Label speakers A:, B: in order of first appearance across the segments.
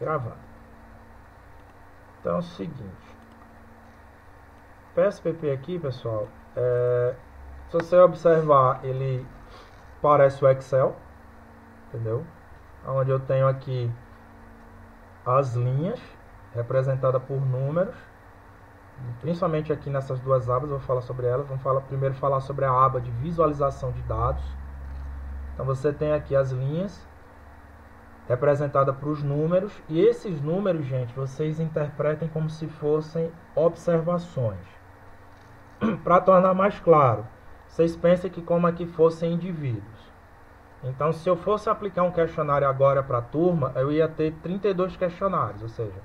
A: Gravar. Então é o seguinte. PSPP aqui, pessoal, se você observar, ele parece o Excel, entendeu? Onde eu tenho aqui as linhas representadas por números, principalmente aqui nessas duas abas, eu vou falar sobre elas. Vamos primeiro falar sobre a aba de visualização de dados. Então você tem aqui as linhas representadas por os números, e esses números, gente, vocês interpretem como se fossem observações. Para tornar mais claro, vocês pensem que como aqui fossem indivíduos. Então, se eu fosse aplicar um questionário agora para a turma, eu ia ter 32 questionários, ou seja,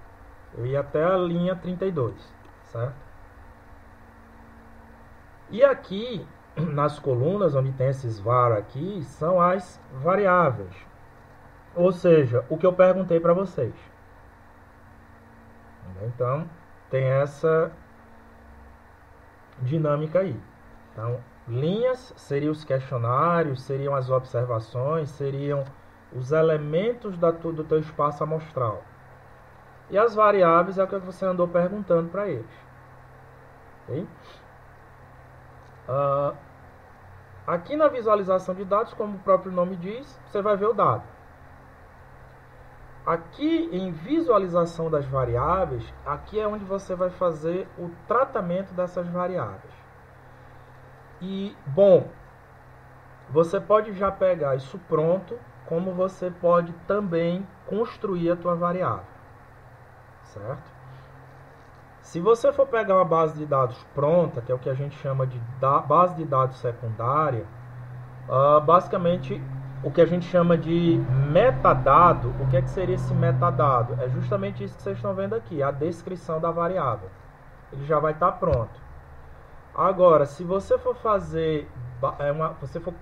A: eu ia até a linha 32, certo? E aqui, nas colunas, onde tem esses var aqui, são as variáveis. Ou seja, o que eu perguntei para vocês. Então, tem essa dinâmica aí. Então, linhas seriam os questionários, seriam as observações, seriam os elementos do teu espaço amostral. E as variáveis é o que você andou perguntando para eles. Okay? Aqui na visualização de dados, como o próprio nome diz, você vai ver o dado. Aqui em visualização das variáveis, aqui é onde você vai fazer o tratamento dessas variáveis. E, bom, você pode já pegar isso pronto, como você pode também construir a tua variável, certo? Se você for pegar uma base de dados pronta, que é o que a gente chama de base de dados secundária, basicamente o que a gente chama de metadado, o que é que seria esse metadado? É justamente isso que vocês estão vendo aqui, a descrição da variável. Ele já vai estar pronto. Agora, se você for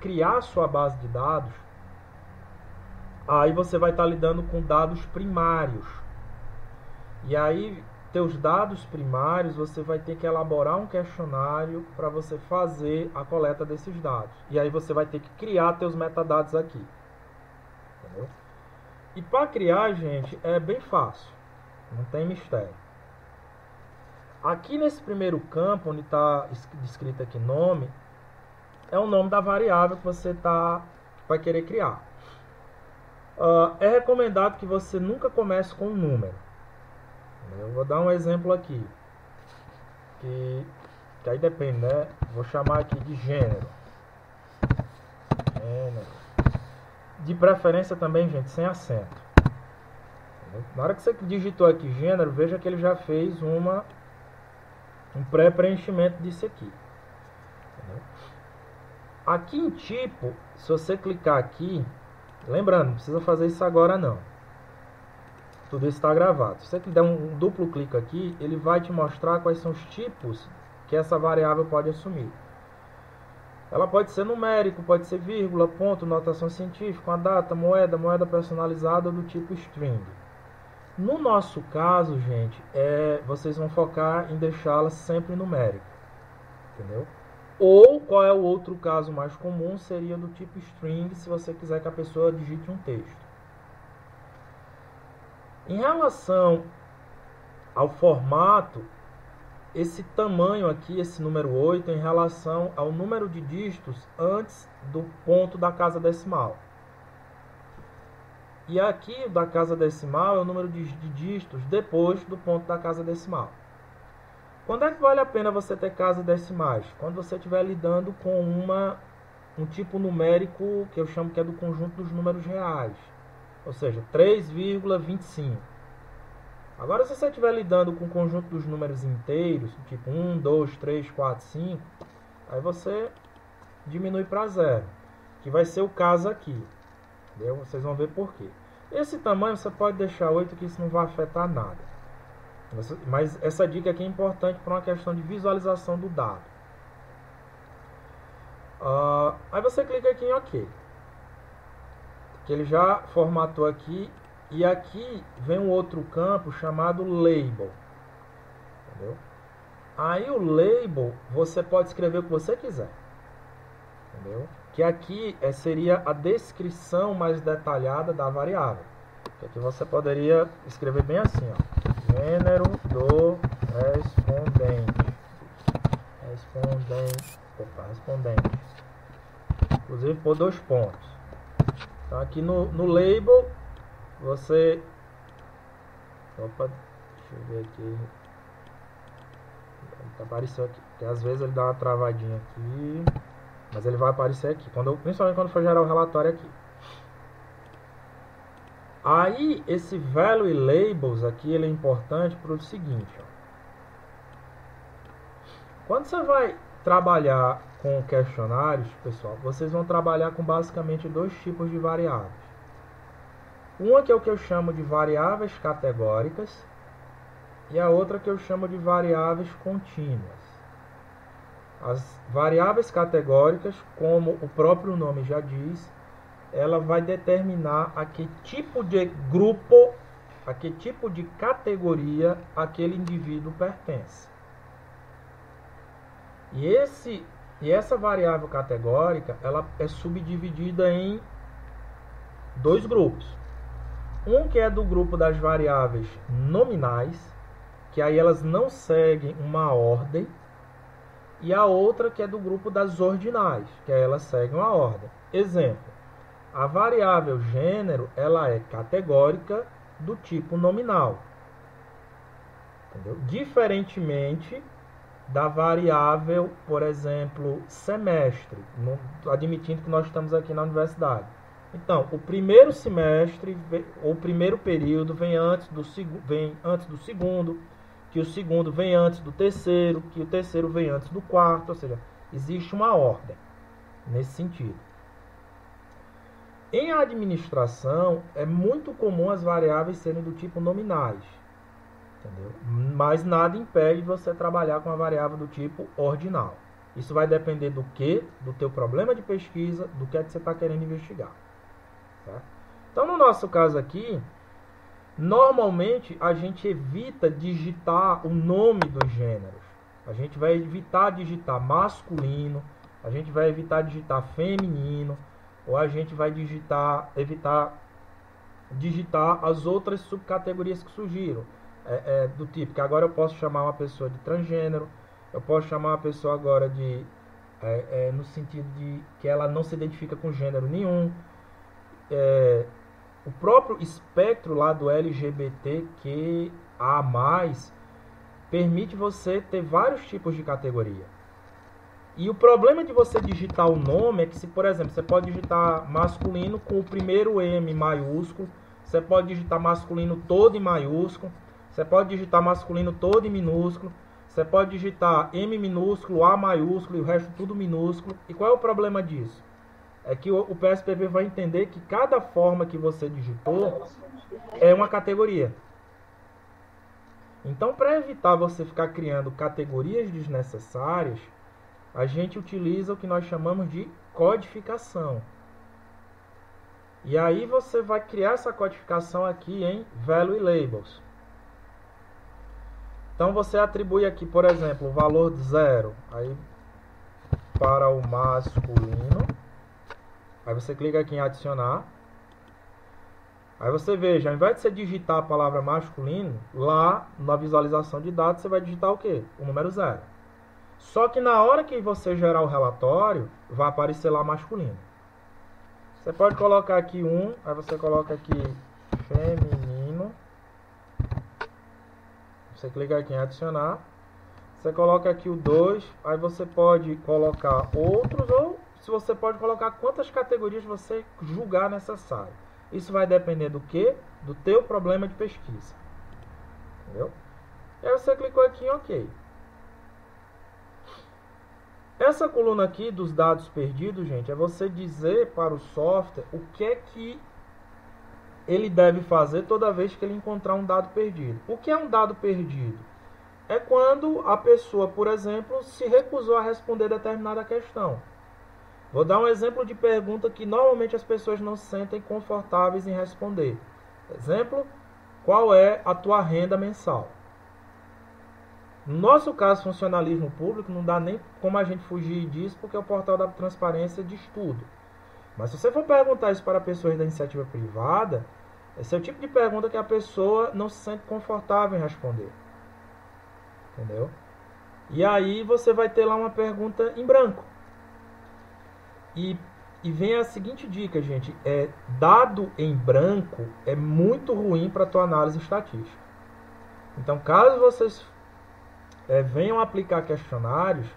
A: criar a sua base de dados, aí você vai estar lidando com dados primários. E aí, teus dados primários, você vai ter que elaborar um questionário para você fazer a coleta desses dados. E aí você vai ter que criar teus metadados aqui. Entendeu? E para criar, gente, é bem fácil. Não tem mistério. Aqui nesse primeiro campo, onde está escrito aqui nome, é o nome da variável que você vai querer criar. É recomendado que você nunca comece com um número. Eu vou dar um exemplo aqui, que aí depende, né? Vou chamar aqui de gênero. De preferência também, gente, sem acento. Na hora que você digitou aqui gênero, veja que ele já fez um pré-preenchimento disso aqui. Aqui em tipo, se você clicar aqui, lembrando, não precisa fazer isso agora não. Tudo isso está gravado. Se você der um duplo clique aqui, ele vai te mostrar quais são os tipos que essa variável pode assumir. Ela pode ser numérico, pode ser vírgula, ponto, notação científica, uma data, moeda personalizada do tipo string. No nosso caso, gente, vocês vão focar em deixá-la sempre numérica. Entendeu? Ou, qual é o outro caso mais comum, seria do tipo string, se você quiser que a pessoa digite um texto. Em relação ao formato, esse tamanho aqui, esse número 8, em relação ao número de dígitos antes do ponto da casa decimal. E aqui da casa decimal é o número de dígitos depois do ponto da casa decimal. Quando é que vale a pena você ter casas decimais? Quando você estiver lidando com um tipo numérico que eu chamo que é do conjunto dos números reais. Ou seja, 3,25. Agora, se você estiver lidando com o conjunto dos números inteiros, tipo 1, 2, 3, 4, 5, aí você diminui para 0, que vai ser o caso aqui. Entendeu? Vocês vão ver por quê. Esse tamanho você pode deixar 8, que isso não vai afetar nada. Mas essa dica aqui é importante para uma questão de visualização do dado. Aí você clica aqui em OK. Que ele já formatou aqui. E aqui vem um outro campo chamado label. Entendeu? Aí o label você pode escrever o que você quiser. Entendeu? Que aqui seria a descrição mais detalhada da variável. Aqui você poderia escrever bem assim, ó. Gênero do respondente. Respondente. Inclusive por 2 pontos. Então aqui no label você... Opa, deixa eu ver aqui. Apareceu aqui. Porque às vezes ele dá uma travadinha aqui. Mas ele vai aparecer aqui. Principalmente quando for gerar o relatório aqui. Aí, esse value labels aqui, ele é importante para o seguinte, ó. Quando você vai trabalhar com questionários, pessoal, vocês vão trabalhar com basicamente 2 tipos de variáveis. Uma que é o que eu chamo de variáveis categóricas e a outra que eu chamo de variáveis contínuas. As variáveis categóricas, como o próprio nome já diz, ela vai determinar a que tipo de grupo, a que tipo de categoria aquele indivíduo pertence. E essa variável categórica, ela é subdividida em 2 grupos. Um que é do grupo das variáveis nominais, que aí elas não seguem uma ordem, e a outra que é do grupo das ordinais, que aí elas seguem uma ordem. Exemplo. A variável gênero, ela é categórica do tipo nominal. Entendeu? Diferentemente da variável, por exemplo, semestre, admitindo que nós estamos aqui na universidade. Então, o primeiro semestre, ou o primeiro período, vem antes do segundo, que o segundo vem antes do terceiro, que o terceiro vem antes do quarto, ou seja, existe uma ordem nesse sentido. Em administração, é muito comum as variáveis serem do tipo nominais, entendeu? Mas nada impede você trabalhar com a variável do tipo ordinal. Isso vai depender do que? Do teu problema de pesquisa, do que é que você está querendo investigar. Tá? Então, no nosso caso aqui, normalmente a gente evita digitar o nome dos gêneros. A gente vai evitar digitar masculino, a gente vai evitar digitar feminino, ou a gente vai evitar digitar as outras subcategorias que surgiram. Do tipo que agora eu posso chamar uma pessoa de transgênero, eu posso chamar uma pessoa agora de no sentido de que ela não se identifica com gênero nenhum. O próprio espectro lá do LGBTQIA+, permite você ter vários tipos de categoria. E o problema de você digitar o nome é que, se, por exemplo, você pode digitar masculino com o primeiro M maiúsculo, você pode digitar masculino todo em maiúsculo, você pode digitar masculino todo em minúsculo, você pode digitar M minúsculo, A maiúsculo e o resto tudo minúsculo. E qual é o problema disso? É que o PSPB vai entender que cada forma que você digitou é uma categoria. Então, para evitar você ficar criando categorias desnecessárias, a gente utiliza o que nós chamamos de codificação. E aí você vai criar essa codificação aqui em Value Labels. Então você atribui aqui, por exemplo, o valor de 0 aí para o masculino. Aí você clica aqui em adicionar. Aí você veja, ao invés de você digitar a palavra masculino, lá na visualização de dados você vai digitar o quê? O número 0. Só que na hora que você gerar o relatório, vai aparecer lá masculino. Você pode colocar aqui 1, aí você coloca aqui feminino. Você clica aqui em adicionar. Você coloca aqui o 2, aí você pode colocar outros, ou se você pode colocar quantas categorias você julgar necessário. Isso vai depender do que? Do teu problema de pesquisa. Entendeu? E aí você clicou aqui em OK. Essa coluna aqui dos dados perdidos, gente, é você dizer para o software o que é que ele deve fazer toda vez que ele encontrar um dado perdido. O que é um dado perdido? É quando a pessoa, por exemplo, se recusou a responder determinada questão. Vou dar um exemplo de pergunta que normalmente as pessoas não se sentem confortáveis em responder. Exemplo, qual é a tua renda mensal? No nosso caso, funcionalismo público, não dá nem como a gente fugir disso, porque o portal da transparência diz tudo. Mas se você for perguntar isso para pessoas da iniciativa privada, Esse é o tipo de pergunta que a pessoa não se sente confortável em responder. Entendeu? E aí você vai ter lá uma pergunta em branco. E vem a seguinte dica, gente. Dado em branco é muito ruim para a tua análise estatística. Então, caso vocês venham aplicar questionários,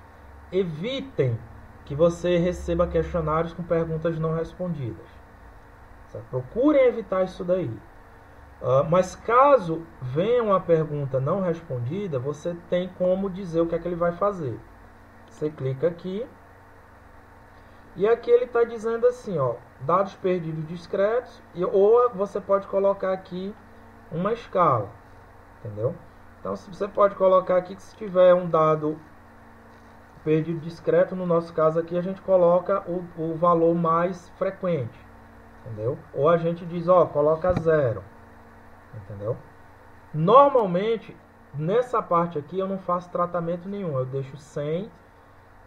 A: evitem que você receba questionários com perguntas não respondidas. Certo? Procurem evitar isso daí. Mas caso venha uma pergunta não respondida, você tem como dizer o que é que ele vai fazer. Você clica aqui. E aqui ele está dizendo assim, ó, dados perdidos discretos, ou você pode colocar aqui uma escala, entendeu? Então você pode colocar aqui que se tiver um dado perdido discreto, no nosso caso aqui a gente coloca o valor mais frequente, entendeu? Ou a gente diz, ó, coloca 0, entendeu? Normalmente, nessa parte aqui eu não faço tratamento nenhum, eu deixo 100.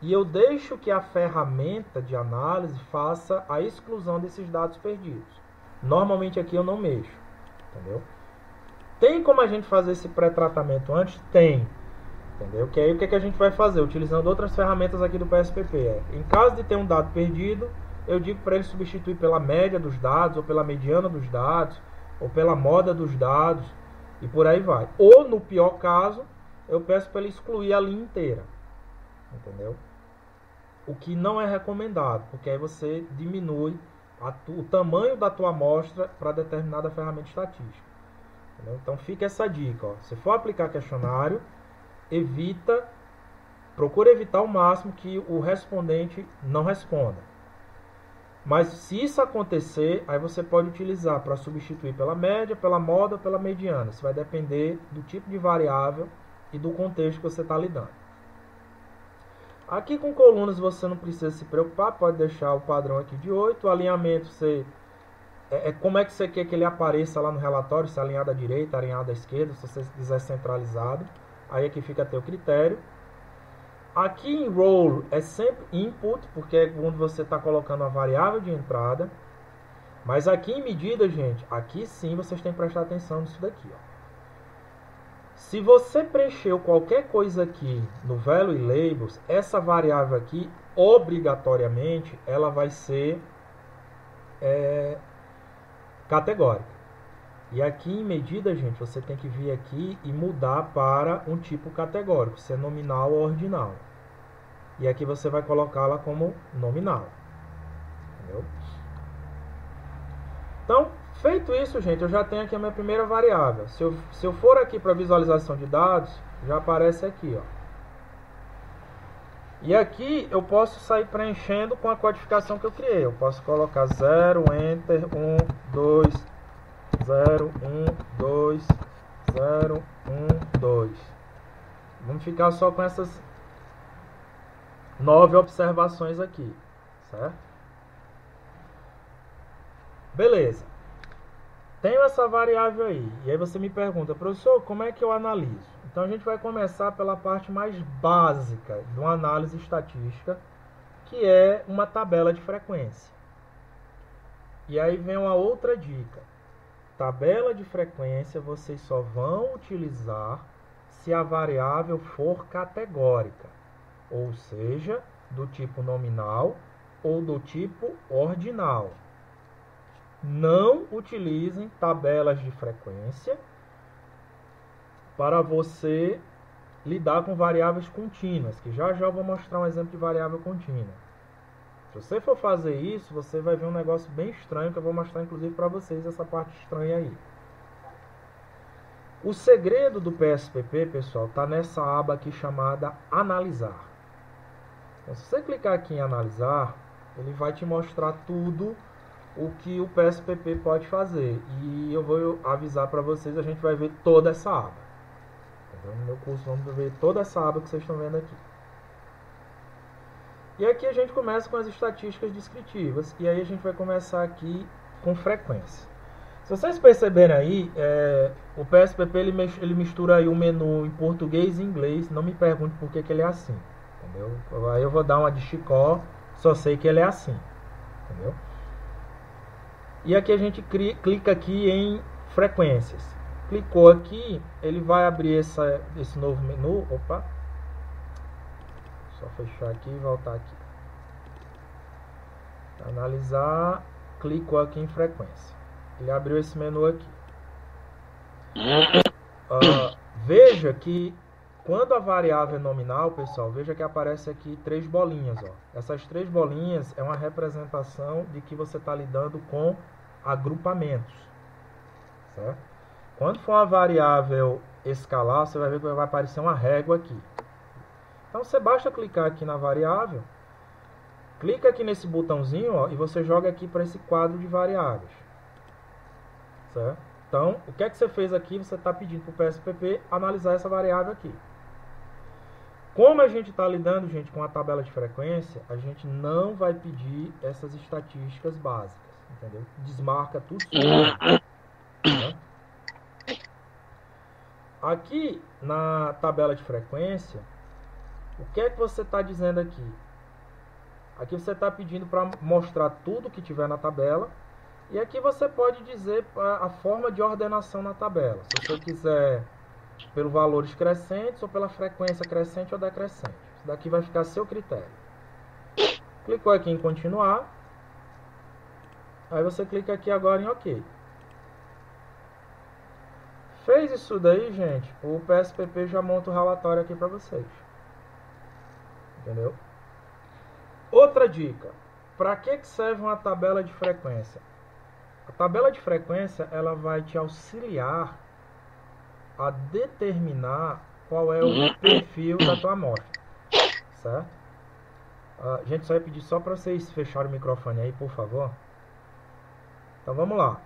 A: E eu deixo que a ferramenta de análise faça a exclusão desses dados perdidos. Normalmente aqui eu não mexo, entendeu? Tem como a gente fazer esse pré-tratamento antes? Tem, entendeu? Que aí o que a gente vai fazer? Utilizando outras ferramentas aqui do PSPP. Em caso de ter um dado perdido, eu digo para ele substituir pela média dos dados, ou pela mediana dos dados, ou pela moda dos dados, e por aí vai. Ou, no pior caso, eu peço para ele excluir a linha inteira, entendeu? O que não é recomendado, porque aí você diminui o tamanho da tua amostra para determinada ferramenta estatística. Entendeu? Então fica essa dica. Ó. Se for aplicar questionário, procura evitar ao máximo que o respondente não responda. Mas se isso acontecer, aí você pode utilizar para substituir pela média, pela moda ou pela mediana. Isso vai depender do tipo de variável e do contexto que você está lidando. Aqui com colunas você não precisa se preocupar, pode deixar o padrão aqui de 8. O alinhamento, como é que você quer que ele apareça lá no relatório, se alinhado à direita, alinhado à esquerda, se você quiser centralizado. Aí aqui fica a teu critério. Aqui em row é sempre input, porque é quando você está colocando a variável de entrada. Mas aqui em medida, gente, aqui sim vocês têm que prestar atenção nisso daqui, ó. Se você preencheu qualquer coisa aqui no Value Labels, essa variável aqui, obrigatoriamente, ela vai ser categórica. E aqui em medida, gente, você tem que vir aqui e mudar para um tipo categórico, se é nominal ou ordinal. E aqui você vai colocá-la como nominal. Entendeu? Então, feito isso, gente, eu já tenho aqui a minha primeira variável. Se eu for aqui para visualização de dados, já aparece aqui, ó. E aqui eu posso sair preenchendo com a codificação que eu criei. Eu posso colocar 0, Enter, 1, 2, 0, 1, 2, 0, 1, 2. Vamos ficar só com essas 9 observações aqui, certo? Beleza. Tenho essa variável aí. E aí você me pergunta, professor, como é que eu analiso? Então a gente vai começar pela parte mais básica de uma análise estatística, que é uma tabela de frequência. E aí vem uma outra dica. Tabela de frequência vocês só vão utilizar se a variável for categórica, ou seja, do tipo nominal ou do tipo ordinal. Não utilizem tabelas de frequência para você lidar com variáveis contínuas, que já eu vou mostrar um exemplo de variável contínua. Se você for fazer isso, você vai ver um negócio bem estranho, que eu vou mostrar inclusive para vocês essa parte estranha aí. O segredo do PSPP, pessoal, está nessa aba aqui chamada Analisar. Então, se você clicar aqui em Analisar, ele vai te mostrar tudo o que o PSPP pode fazer. E eu vou avisar para vocês, a gente vai ver toda essa aba. Então, no meu curso vamos ver toda essa aba que vocês estão vendo aqui. E aqui a gente começa com as estatísticas descritivas. E aí a gente vai começar aqui com frequência. Se vocês perceberem aí, o PSPP ele mistura aí o menu em português e inglês. Não me pergunte por que ele é assim. Entendeu? Aí eu vou dar uma de Chicó, só sei que ele é assim. Entendeu? E aqui a gente clica aqui em frequências. Clicou aqui, ele vai abrir esse novo menu. Opa! Só fechar aqui e voltar aqui. Analisar, clicou aqui em frequência. Ele abriu esse menu aqui. Veja que quando a variável é nominal, pessoal, veja que aparece aqui 3 bolinhas. Ó. Essas 3 bolinhas é uma representação de que você está lidando com agrupamentos. Certo? Quando for uma variável escalar, você vai ver que vai aparecer uma régua aqui. Então, você basta clicar aqui na variável, clica aqui nesse botãozinho, ó, e você joga aqui para esse quadro de variáveis. Certo? Então, o que é que você fez aqui? Você está pedindo para o PSPP analisar essa variável aqui. Como a gente está lidando, gente, com a tabela de frequência, a gente não vai pedir essas estatísticas básicas, entendeu? Desmarca tudo. Né? Aqui na tabela de frequência, o que é que você está dizendo aqui? Aqui você está pedindo para mostrar tudo que tiver na tabela. E aqui você pode dizer a forma de ordenação na tabela. Se você quiser pelo valores crescentes ou pela frequência crescente ou decrescente. Isso daqui vai ficar a seu critério. Clicou aqui em continuar. Aí você clica aqui agora em OK. Fez isso daí, gente, o PSPP já monta o relatório aqui para vocês. Entendeu? Outra dica. Para que serve uma tabela de frequência? A tabela de frequência ela vai te auxiliar a determinar qual é o perfil da tua amostra. Certo? Gente, só ia pedir só para vocês fecharem o microfone aí, por favor. Então vamos lá.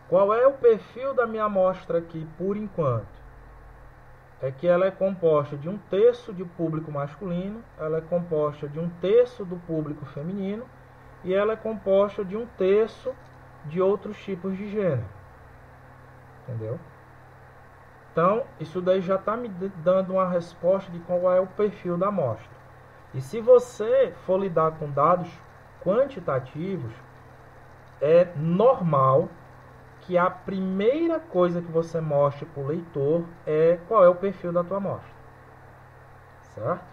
A: Qual é o perfil da minha amostra aqui por enquanto? É que ela é composta de 1/3 de público masculino, ela é composta de 1/3 do público feminino e ela é composta de 1/3 de outros tipos de gênero. Entendeu? Então, isso daí já está me dando uma resposta de qual é o perfil da amostra. E se você for lidar com dados quantitativos, é normal que a primeira coisa que você mostre para o leitor é qual é o perfil da tua amostra. Certo?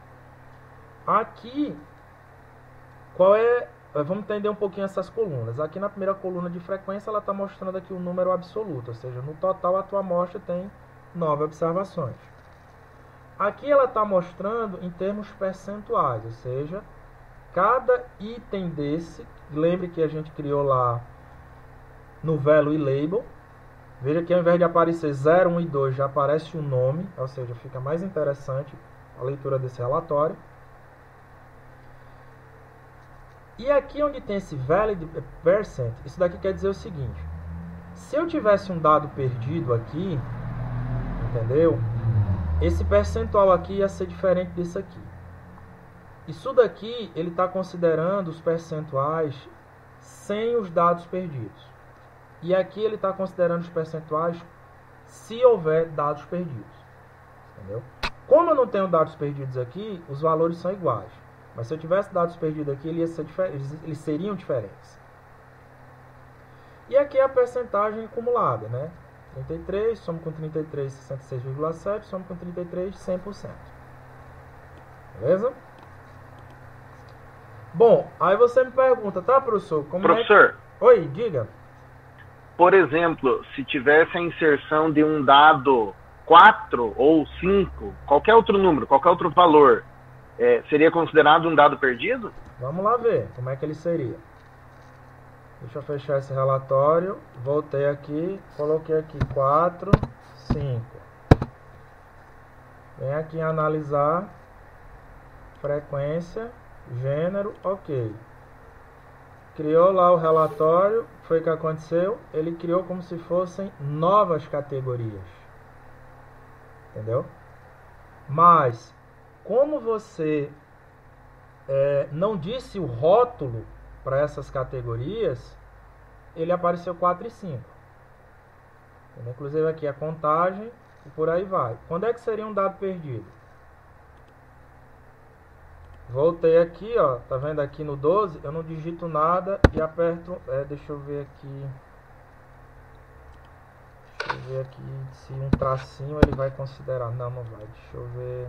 A: Aqui, vamos entender um pouquinho essas colunas. Aqui na primeira coluna de frequência, ela está mostrando aqui o número absoluto, ou seja, no total a tua amostra tem 9 observações. Aqui ela está mostrando em termos percentuais, ou seja, cada item desse, lembre que a gente criou lá no value label, veja que ao invés de aparecer 0, 1 e 2, já aparece o nome, ou seja, fica mais interessante a leitura desse relatório. E aqui onde tem esse valid percent, isso daqui quer dizer o seguinte: se eu tivesse um dado perdido aqui, entendeu? Esse percentual aqui ia ser diferente desse aqui. Isso daqui, ele está considerando os percentuais sem os dados perdidos. E aqui ele está considerando os percentuais se houver dados perdidos. Entendeu? Como eu não tenho dados perdidos aqui, os valores são iguais. Mas se eu tivesse dados perdidos aqui, eles seriam diferentes. E aqui é a percentagem acumulada, né? 33, soma com 33, 66,7, soma com 33, 100%. Beleza? Bom, aí você me pergunta, tá, professor?
B: Professor?
A: Oi, diga.
B: Por exemplo, se tivesse a inserção de um dado 4 ou 5, qualquer outro número, qualquer outro valor, seria considerado um dado perdido?
A: Vamos lá ver como é que ele seria. Deixa eu fechar esse relatório. Voltei aqui, coloquei aqui 4, 5. Vem aqui em analisar, frequência, gênero, ok. Criou lá o relatório, foi o que aconteceu, ele criou como se fossem novas categorias. Entendeu? Mas, como você não disse o rótulo para essas categorias, ele apareceu 4 e 5. Entendeu? Inclusive aqui a contagem e por aí vai. Quando é que seria um dado perdido? Voltei aqui, ó, tá vendo aqui no 12? Eu não digito nada e aperto, deixa eu ver aqui. Deixa eu ver aqui se um tracinho ele vai considerar. Não, não vai. Deixa eu ver.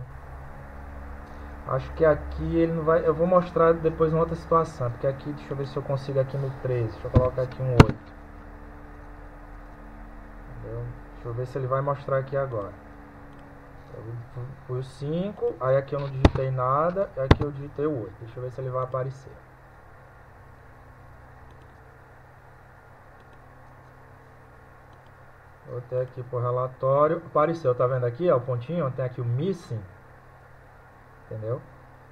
A: Acho que aqui ele não vai. Eu vou mostrar depois uma outra situação. Porque aqui, deixa eu ver se eu consigo aqui no 13. Deixa eu colocar aqui um 8. Entendeu? Deixa eu ver se ele vai mostrar aqui agora. Eu fui o 5. Aí aqui eu não digitei nada. E aqui eu digitei o 8. Deixa eu ver se ele vai aparecer. Botei aqui pro relatório. Apareceu, tá vendo aqui, ó, o pontinho? Tem aqui o missing. Entendeu?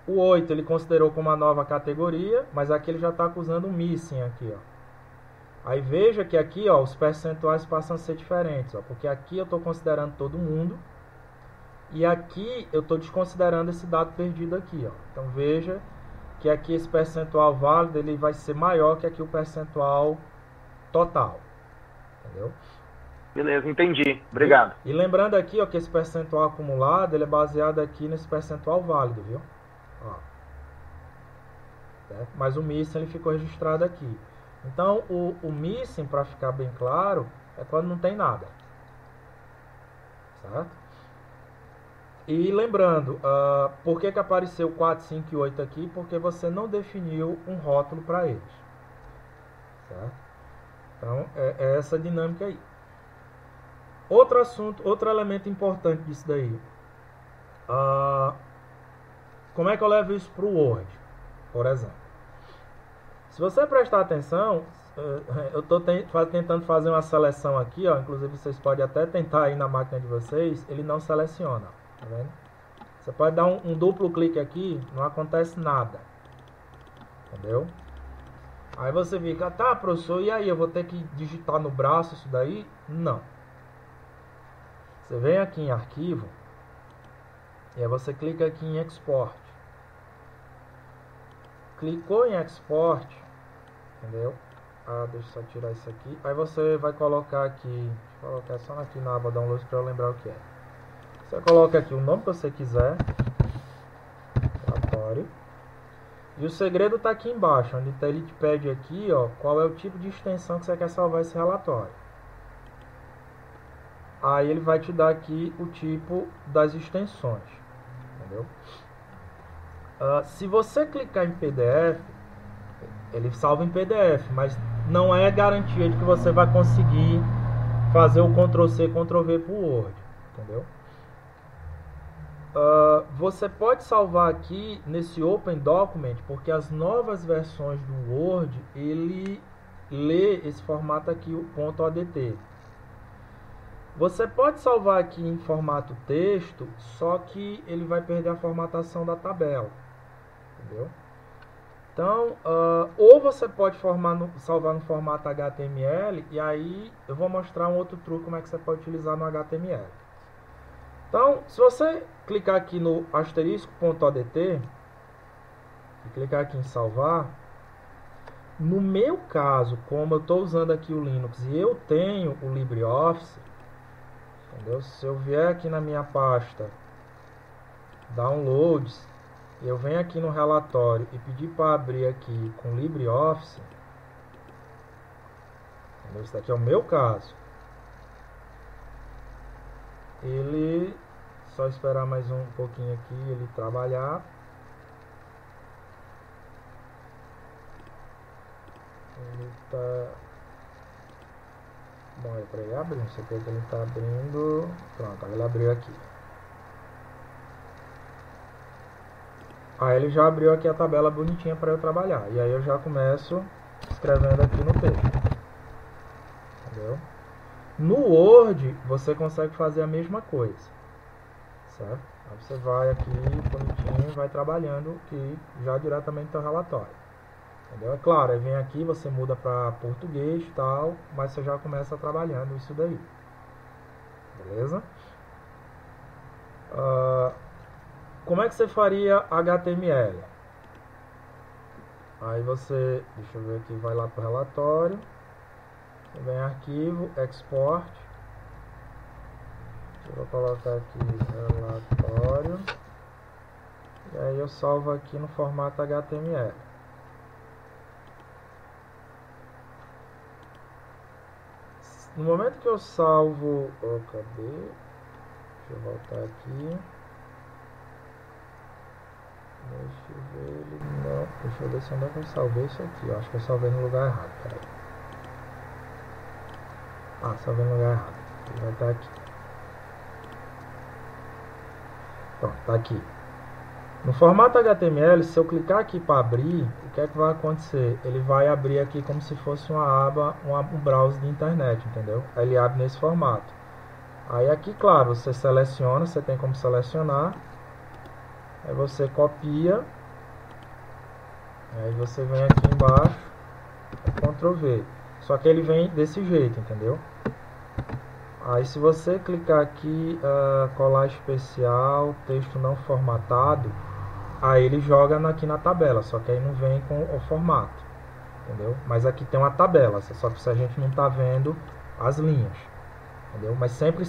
A: O 8 ele considerou como uma nova categoria, mas aqui ele já está acusando o missing aqui, ó. Aí veja que aqui, ó, os percentuais passam a ser diferentes, ó, porque aqui eu estou considerando todo mundo e aqui eu estou desconsiderando esse dado perdido aqui, ó. Então veja que aqui esse percentual válido ele vai ser maior que aqui o percentual total, entendeu?
B: Beleza, entendi. Obrigado.
A: E lembrando aqui, ó, que esse percentual acumulado ele é baseado aqui nesse percentual válido, viu? Ó. Certo? Mas o missing ele ficou registrado aqui. Então o missing, para ficar bem claro, é quando não tem nada. Certo? E lembrando, por que apareceu 4, 5 e 8 aqui? Porque você não definiu um rótulo para eles. Certo? Então é essa dinâmica aí. Outro assunto, outro elemento importante disso daí. Como é que eu levo isso para o Word, por exemplo? Se você prestar atenção, eu estou tentando fazer uma seleção aqui, ó, inclusive vocês podem até tentar aí na máquina de vocês, ele não seleciona, tá vendo? Você pode dar um duplo clique aqui, não acontece nada, entendeu? Aí você fica, tá, professor, e aí, eu vou ter que digitar no braço isso daí? Não. Você vem aqui em arquivo, e aí você clica aqui em export. Clicou em export, entendeu? Deixa eu só tirar isso aqui. Aí você vai colocar aqui, deixa eu colocar só aqui na aba downloads para eu lembrar o que é. Você coloca aqui o nome que você quiser, relatório. E o segredo está aqui embaixo, onde ele te pede aqui, ó, qual é o tipo de extensão que você quer salvar esse relatório. Aí ele vai te dar aqui o tipo das extensões, entendeu? Se você clicar em PDF, ele salva em PDF, mas não é garantia de que você vai conseguir fazer o Ctrl+C, Ctrl+V para o Word, entendeu? Você pode salvar aqui nesse Open Document, porque as novas versões do Word, ele lê esse formato aqui, o .odt. Você pode salvar aqui em formato texto, só que ele vai perder a formatação da tabela, entendeu? Então, ou você pode salvar no formato HTML, e aí eu vou mostrar um outro truque como é que você pode utilizar no HTML. Então, se você clicar aqui no asterisco.odt e clicar aqui em salvar, no meu caso, como eu estou usando aqui o Linux e eu tenho o LibreOffice, entendeu? Se eu vier aqui na minha pasta Downloads, eu venho aqui no relatório e pedir para abrir aqui com LibreOffice, entendeu? Esse daqui é o meu caso. Ele, só esperar mais um pouquinho aqui, ele trabalhar. Ele tá... Bom, é para ele abrir, não sei o que ele está abrindo. Pronto, aí ele abriu aqui. Aí ele já abriu aqui a tabela bonitinha para eu trabalhar. E aí eu já começo escrevendo aqui no texto. Entendeu? No Word, você consegue fazer a mesma coisa. Certo? Aí você vai aqui, bonitinho, e vai trabalhando aqui já diretamente no seu relatório. Entendeu? É claro, aí vem aqui, você muda para português e tal, mas você já começa trabalhando isso daí. Beleza? Como é que você faria HTML? Aí você, deixa eu ver aqui, vai lá para o relatório, vem em arquivo, export, eu vou colocar aqui relatório, E aí eu salvo aqui no formato HTML. No momento que eu salvo... Oh, cadê? Deixa eu voltar aqui. Deixa eu ver ele... Não, deixa eu ver se onde é que eu salvei isso aqui. Eu acho que eu salvei no lugar errado. Peraí. Ah, salvei no lugar errado. Ele vai estar aqui. Pronto, tá aqui. No formato HTML, se eu clicar aqui para abrir, o que é que vai acontecer? Ele vai abrir aqui como se fosse uma aba, um browser de internet, entendeu? Aí ele abre nesse formato. Aí aqui, claro, você seleciona, você tem como selecionar. Aí você copia. Aí você vem aqui embaixo, Ctrl V. Só que ele vem desse jeito, entendeu? Aí se você clicar aqui, colar especial, texto não formatado, aí ele joga aqui na tabela, só que aí não vem com o formato, entendeu? Mas aqui tem uma tabela, só que a gente não está vendo as linhas, entendeu? Mas sempre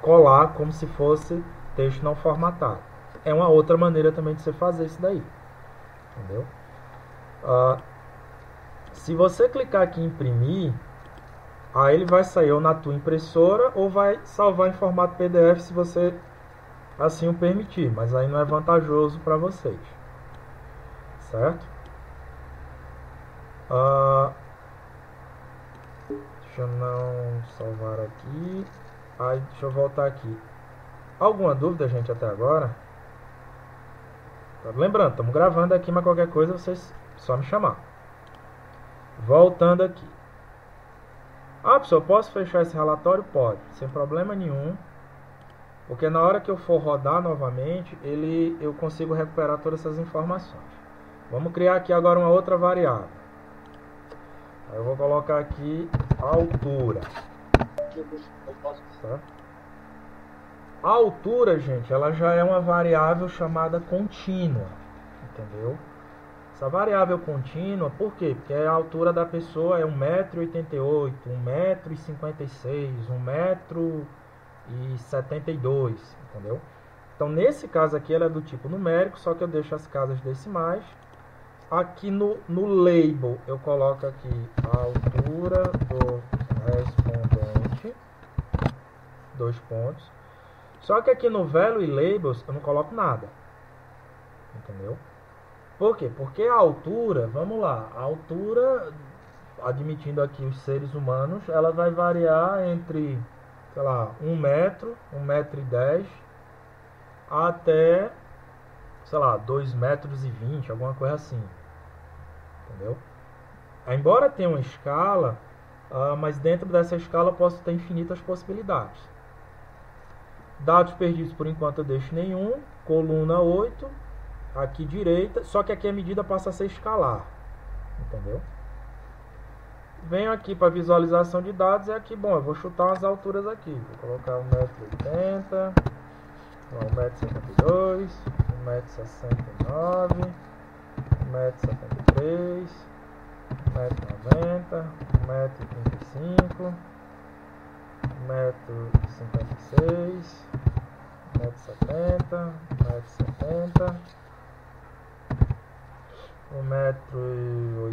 A: colar como se fosse texto não formatado. É uma outra maneira também de você fazer isso daí, entendeu? Se você clicar aqui em imprimir, aí ele vai sair ou na tua impressora ou vai salvar em formato PDF se você assim o permitir, mas aí não é vantajoso para vocês, certo? Deixa eu não salvar aqui. Aí deixa eu voltar aqui. Alguma dúvida, gente, até agora? Lembrando, estamos gravando aqui, mas qualquer coisa vocês só me chamar. Voltando aqui. Pessoal, posso fechar esse relatório? Pode, sem problema nenhum. Porque na hora que eu for rodar novamente, eu consigo recuperar todas essas informações. Vamos criar aqui agora uma outra variável. Aí eu vou colocar aqui a altura. Certo? A altura, gente, ela já é uma variável chamada contínua. Entendeu? Essa variável contínua, por quê? Porque a altura da pessoa é 1,88 m, 1,56 m, 1,72 m, entendeu? Então, nesse caso aqui, ela é do tipo numérico, só que eu deixo as casas decimais. Aqui no label, eu coloco aqui a altura do respondente, 2 pontos. Só que aqui no value e labels, eu não coloco nada, entendeu? Por quê? Porque a altura, vamos lá, a altura, admitindo aqui os seres humanos, ela vai variar entre, sei lá, 1 metro, 1,10 m, até, sei lá, 2,20 m, alguma coisa assim. Entendeu? Embora tenha uma escala, mas dentro dessa escala eu posso ter infinitas possibilidades. Dados perdidos por enquanto eu deixo nenhum, coluna 8, aqui direita, só que aqui a medida passa a ser escalar, entendeu? Venho aqui para visualização de dados, e aqui, bom, eu vou chutar umas alturas aqui, vou colocar 1,80 m, 1,72 m, 1,69 m, 1,73 m, 1,90 m, 1,35 m, 1,56 m, 1,70 m, 1,70 m, 1,82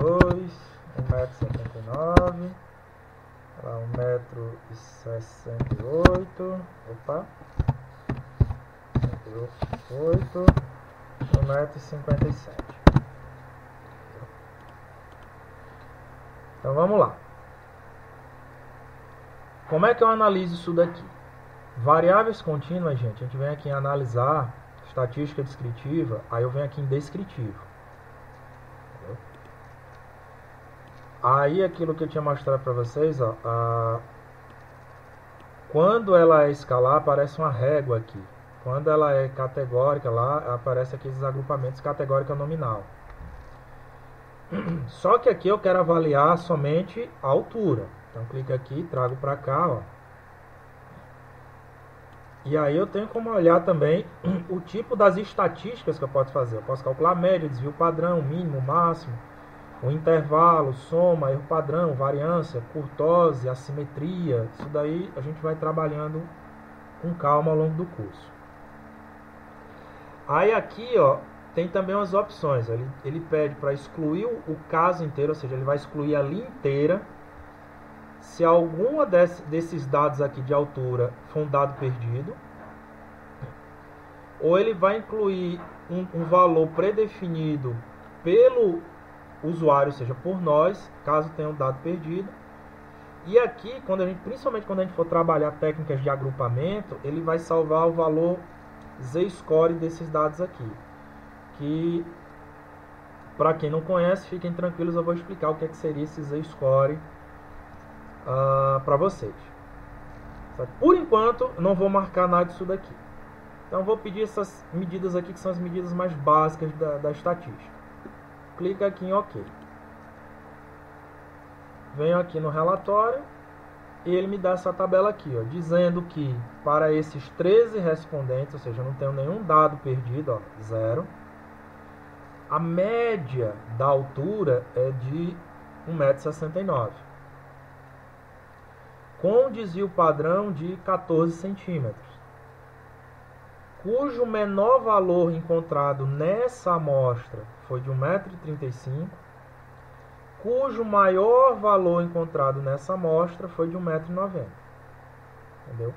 A: m, 1,79 m, 1,68 m, opa, 1,68 m, 1,57 m. Então vamos lá. Como é que eu analiso isso daqui? Variáveis contínuas, gente, a gente vem aqui em analisar estatística descritiva, aí eu venho aqui em descritivo. Entendeu? Aí aquilo que eu tinha mostrado para vocês, ó, quando ela é escalar, aparece uma régua aqui. Quando ela é categórica, lá aparece aqui esses agrupamentos categórica nominal. Só que aqui eu quero avaliar somente a altura. Então clico aqui, trago para cá, ó. E aí eu tenho como olhar também o tipo das estatísticas que eu posso fazer. Eu posso calcular média, desvio padrão, mínimo, máximo, o intervalo, soma, erro padrão, variância, curtose, assimetria. Isso daí a gente vai trabalhando com calma ao longo do curso. Aí aqui, ó, tem também umas opções. Ele pede para excluir o caso inteiro, ou seja, ele vai excluir a linha inteira. Se alguma desses dados aqui de altura for um dado perdido, ou ele vai incluir um valor predefinido pelo usuário, ou seja, por nós, caso tenha um dado perdido. E aqui, principalmente quando a gente for trabalhar técnicas de agrupamento, ele vai salvar o valor z-score desses dados aqui. Que, para quem não conhece, fiquem tranquilos, eu vou explicar o que seria esse z-score para vocês. Certo? Por enquanto, não vou marcar nada disso daqui. Então, vou pedir essas medidas aqui, que são as medidas mais básicas da estatística. Clica aqui em OK. Venho aqui no relatório e ele me dá essa tabela aqui, ó, dizendo que para esses 13 respondentes, ou seja, eu não tenho nenhum dado perdido, ó, 0. A média da altura é de 1,69 m, com desvio padrão de 14 centímetros, cujo menor valor encontrado nessa amostra foi de 1,35 m, cujo maior valor encontrado nessa amostra foi de 1,90 m. Entendeu?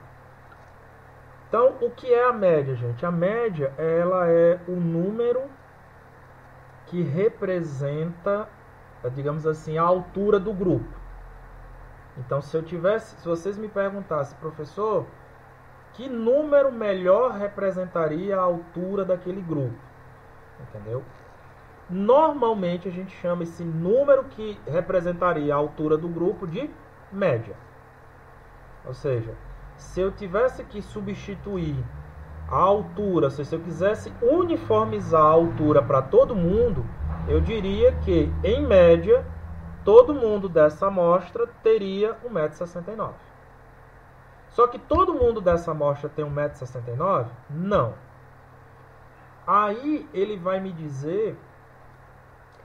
A: Então, o que é a média, gente? A média, ela é o número que representa, digamos assim, a altura do grupo. Então, se vocês me perguntassem, professor, que número melhor representaria a altura daquele grupo? Entendeu? Normalmente a gente chama esse número que representaria a altura do grupo de média. Ou seja, se eu tivesse que substituir a altura, se eu quisesse uniformizar a altura para todo mundo, eu diria que, em média, todo mundo dessa amostra teria 1,69 m. Só que todo mundo dessa amostra tem 1,69 m? Não. Aí ele vai me dizer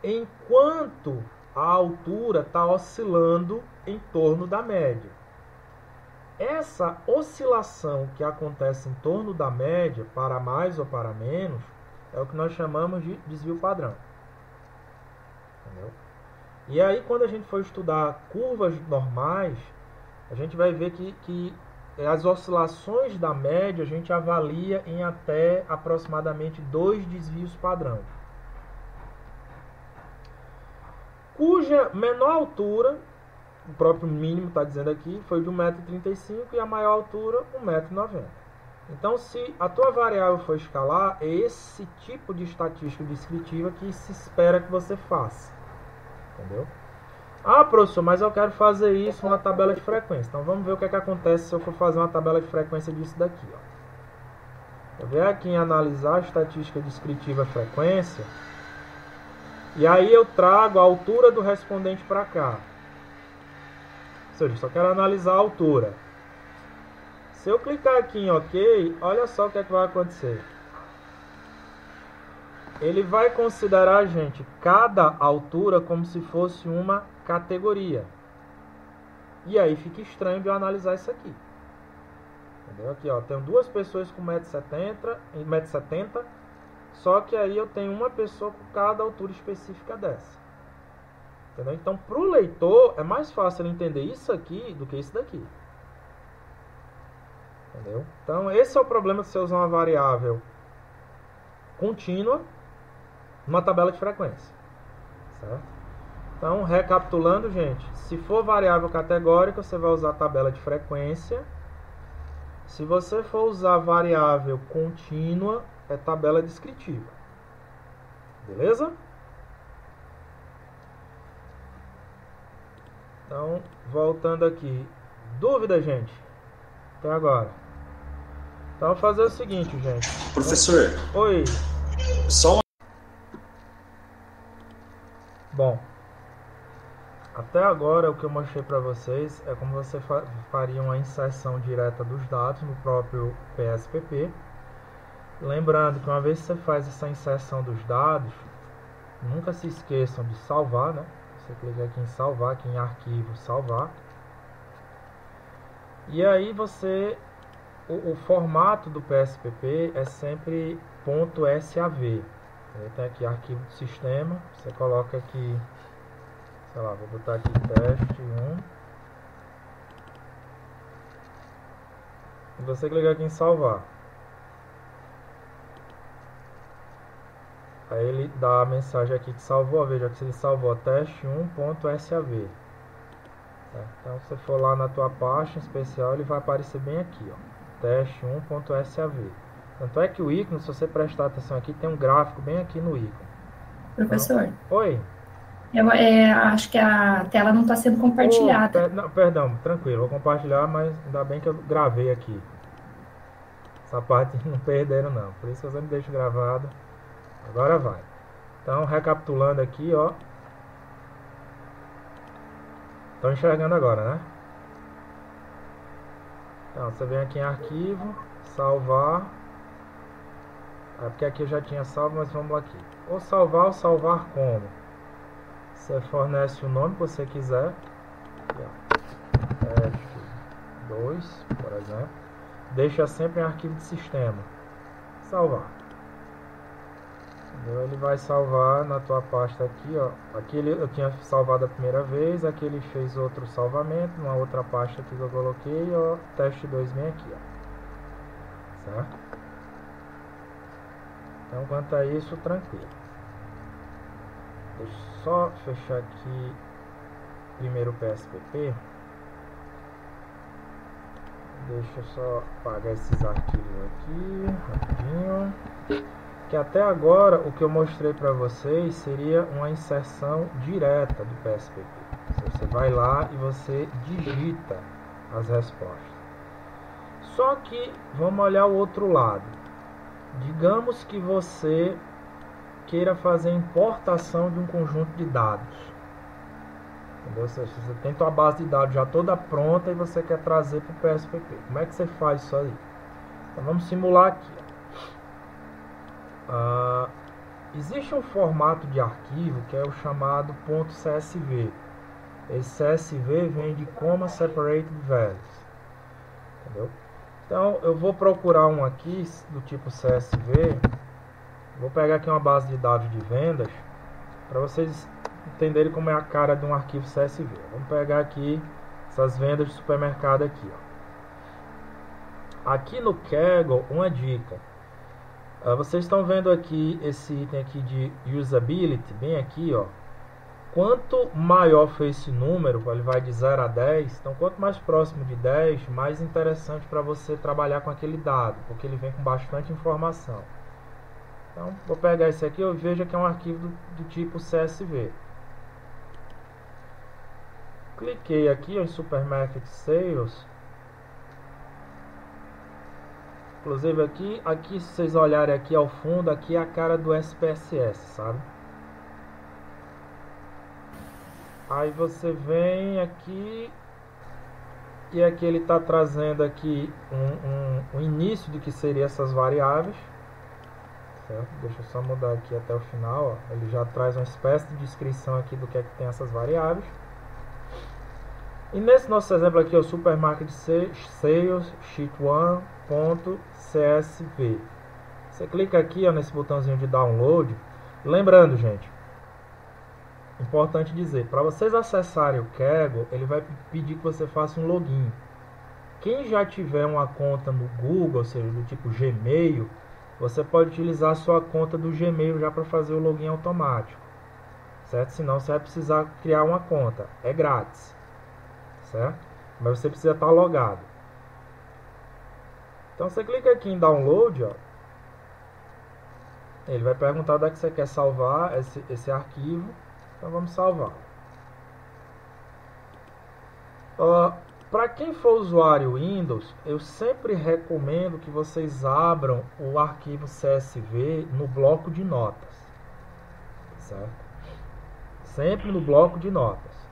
A: enquanto a altura está oscilando em torno da média. Essa oscilação que acontece em torno da média, para mais ou para menos, é o que nós chamamos de desvio padrão. Entendeu? E aí, quando a gente for estudar curvas normais, a gente vai ver que as oscilações da média a gente avalia em até aproximadamente 2 desvios padrão, cuja menor altura, o próprio mínimo está dizendo aqui, foi de 1,35 m e a maior altura 1,90 m. Então, se a tua variável for escalar, é esse tipo de estatística descritiva que se espera que você faça. Entendeu? Ah, professor, mas eu quero fazer isso na tabela de frequência. Então, vamos ver o que acontece se eu for fazer uma tabela de frequência disso daqui. Ó. Eu venho aqui em analisar a estatística descritiva frequência. E aí eu trago a altura do respondente para cá. Ou seja, só quero analisar a altura. Se eu clicar aqui em OK, olha só o que vai acontecer. Ele vai considerar, gente, cada altura como se fosse uma categoria. E aí fica estranho de eu analisar isso aqui. Entendeu? Aqui, ó, tenho duas pessoas com 1,70 m, só que aí eu tenho uma pessoa com cada altura específica dessa. Entendeu? Então, para o leitor, é mais fácil ele entender isso aqui do que isso daqui. Entendeu? Então, esse é o problema de você usar uma variável contínua numa tabela de frequência. Certo? Então, recapitulando, gente, se for variável categórica, você vai usar a tabela de frequência. Se você for usar variável contínua, é tabela descritiva. Beleza? Então, voltando aqui. Dúvida, gente? Até agora. Então, vou fazer o seguinte, gente.
C: Professor.
A: Oi.
C: Só uma...
A: Bom, até agora o que eu mostrei para vocês é como você faria uma inserção direta dos dados no próprio PSPP. Lembrando que uma vez que você faz essa inserção dos dados, nunca se esqueçam de salvar, né? Você clica aqui em salvar, aqui em arquivo, salvar. E aí você o formato do PSPP é sempre .sav. Tem aqui arquivo de sistema, você coloca aqui, sei lá, vou botar aqui teste 1. E você clica aqui em salvar. Aí ele dá a mensagem aqui que salvou, veja que ele salvou teste 1.sav. Então se você for lá na tua pasta em especial, ele vai aparecer bem aqui, ó, teste 1.sav. Tanto é que o ícone, se você prestar atenção aqui, tem um gráfico bem aqui no ícone.
D: Professor,
A: então, oi?
D: eu acho que a tela não está sendo compartilhada.
A: Não, perdão, tranquilo, vou compartilhar, mas ainda bem que eu gravei aqui. Essa parte não perderam não, por isso que eu sempre deixo gravado. Agora vai. Então, recapitulando aqui, ó. Estão enxergando agora, né? Então, você vem aqui em arquivo, salvar. É porque aqui eu já tinha salvo, mas vamos aqui. Ou salvar como? Você fornece o nome que você quiser. Aqui, ó. F2, por exemplo. Deixa sempre em arquivo de sistema. Salvar. Ele vai salvar na tua pasta aqui, ó. Aqui eu tinha salvado a primeira vez, aqui ele fez outro salvamento, uma outra pasta aqui que eu coloquei, ó, teste 2 vem aqui, ó. Certo? Então, quanto a isso, tranquilo. Deixa eu só fechar aqui primeiro o PSPP. Deixa eu só apagar esses arquivos aqui, rapidinho. Que até agora o que eu mostrei para vocês seria uma inserção direta do PSPP. Você vai lá e você digita as respostas. Só que vamos olhar o outro lado. Digamos que você queira fazer importação de um conjunto de dados. Entendeu? Ou seja, você tem sua base de dados já toda pronta e você quer trazer para o PSPP. Como é que você faz isso aí? Então vamos simular aqui. Existe um formato de arquivo que é o chamado .csv. Esse CSV vem de Comma Separated Values. Entendeu? Então eu vou procurar um aqui do tipo CSV. Vou pegar aqui uma base de dados de vendas para vocês entenderem como é a cara de um arquivo CSV. Vamos pegar aqui essas vendas de supermercado aqui, ó. Aqui no Kaggle, uma dica. Vocês estão vendo aqui esse item aqui de usability, bem aqui, ó. Quanto maior for esse número, ele vai de 0 a 10, então quanto mais próximo de 10, mais interessante para você trabalhar com aquele dado, porque ele vem com bastante informação. Então, vou pegar esse aqui, eu vejo que é um arquivo do tipo CSV. Cliquei aqui ó, em Supermarket Sales. Inclusive aqui se vocês olharem aqui ao fundo, aqui é a cara do SPSS, sabe? Aí você vem aqui e aqui ele está trazendo aqui um início de que seriam essas variáveis, certo? Deixa eu só mudar aqui até o final, ó. Ele já traz uma espécie de descrição aqui do que é que tem essas variáveis. E nesse nosso exemplo aqui, o Supermarket Sales Sheet 1.csv. Você clica aqui ó, nesse botãozinho de download. Lembrando, gente, importante dizer, para vocês acessarem o Kaggle, ele vai pedir que você faça um login. Quem já tiver uma conta no Google, ou seja, do tipo Gmail, você pode utilizar a sua conta do Gmail já para fazer o login automático, certo? Senão você vai precisar criar uma conta, é grátis, certo? Mas você precisa estar logado. Então você clica aqui em download, ó. Ele vai perguntar onde é que você quer salvar esse arquivo. Então vamos salvar. Para quem for usuário Windows, eu sempre recomendo que vocês abram o arquivo CSV no bloco de notas, certo? Sempre no bloco de notas.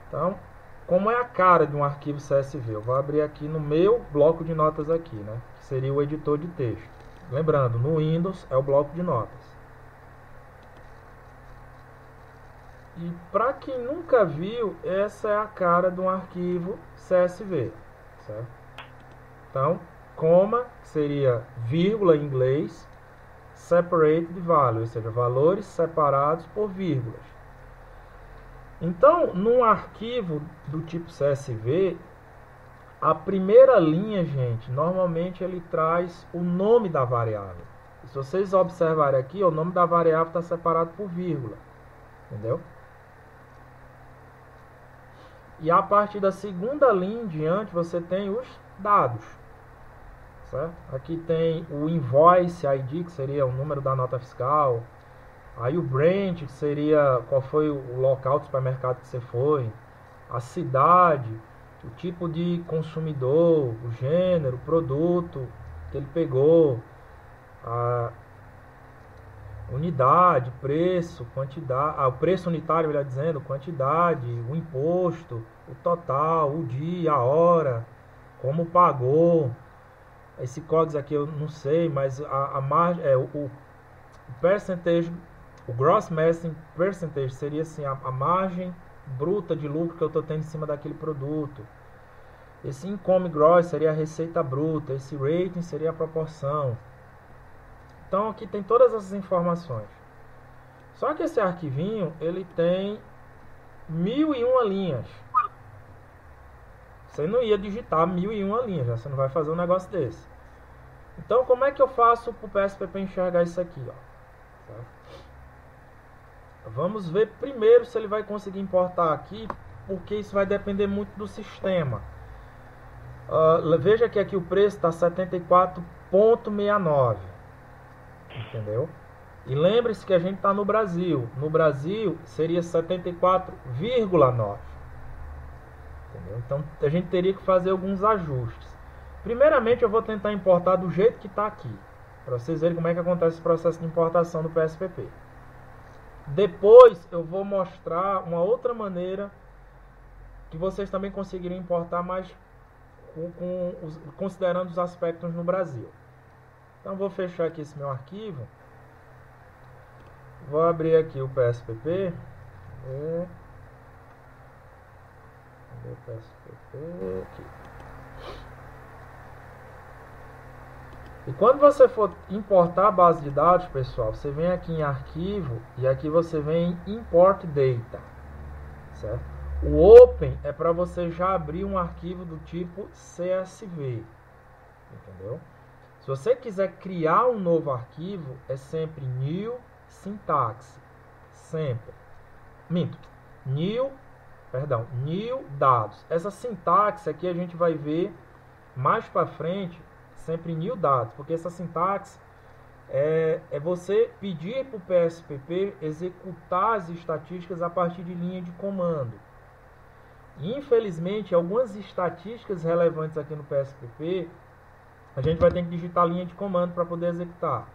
A: Então, como é a cara de um arquivo CSV? Eu vou abrir aqui no meu bloco de notas aqui, né? Que seria o editor de texto. Lembrando, no Windows é o bloco de notas. E para quem nunca viu, essa é a cara de um arquivo CSV, certo? Então, Comma, que seria vírgula em inglês, separated value, ou seja, valores separados por vírgulas. Então, num arquivo do tipo CSV, a primeira linha, gente, normalmente ele traz o nome da variável. E se vocês observarem aqui, o nome da variável está separado por vírgula. Entendeu? E a partir da segunda linha em diante, você tem os dados. Certo? Aqui tem o invoice ID, que seria o número da nota fiscal. Aí o branch, que seria qual foi o local do supermercado que você foi. A cidade, o tipo de consumidor, o gênero, o produto que ele pegou. A unidade, preço, quantidade, o preço unitário, melhor dizendo, quantidade, o imposto, o total, o dia, a hora, como pagou. Esse código aqui eu não sei, mas a margem, o percentage, o gross margin percentage seria assim, a margem bruta de lucro que eu estou tendo em cima daquele produto. Esse income gross seria a receita bruta, esse rating seria a proporção. Então aqui tem todas essas informações. Só que esse arquivinho, ele tem 1001 linhas. Você não ia digitar 1001 linhas, já você não vai fazer um negócio desse. Então como é que eu faço para o PSPP enxergar isso aqui? Ó? Vamos ver primeiro se ele vai conseguir importar aqui, porque isso vai depender muito do sistema. Veja que aqui o preço está 74,69. Entendeu? E lembre-se que a gente está no Brasil. No Brasil seria 74,9. Entendeu? Então a gente teria que fazer alguns ajustes. Primeiramente eu vou tentar importar do jeito que está aqui, para vocês verem como é que acontece esse processo de importação do PSPP. Depois eu vou mostrar uma outra maneira que vocês também conseguiriam importar, mas considerando os aspectos no Brasil. Então vou fechar aqui esse meu arquivo. Vou abrir aqui o PSPP. Cadê o PSPP? Aqui. E quando você for importar a base de dados, pessoal, você vem aqui em arquivo e aqui você vem em import data. Certo? O open é para você já abrir um arquivo do tipo CSV. Entendeu? Se você quiser criar um novo arquivo, é sempre new syntax. Sempre. New dados. Essa sintaxe aqui a gente vai ver mais para frente, sempre new dados, porque essa sintaxe é você pedir para o PSPP executar as estatísticas a partir de linha de comando. E, infelizmente, algumas estatísticas relevantes aqui no PSPP, a gente vai ter que digitar linha de comando para poder executar.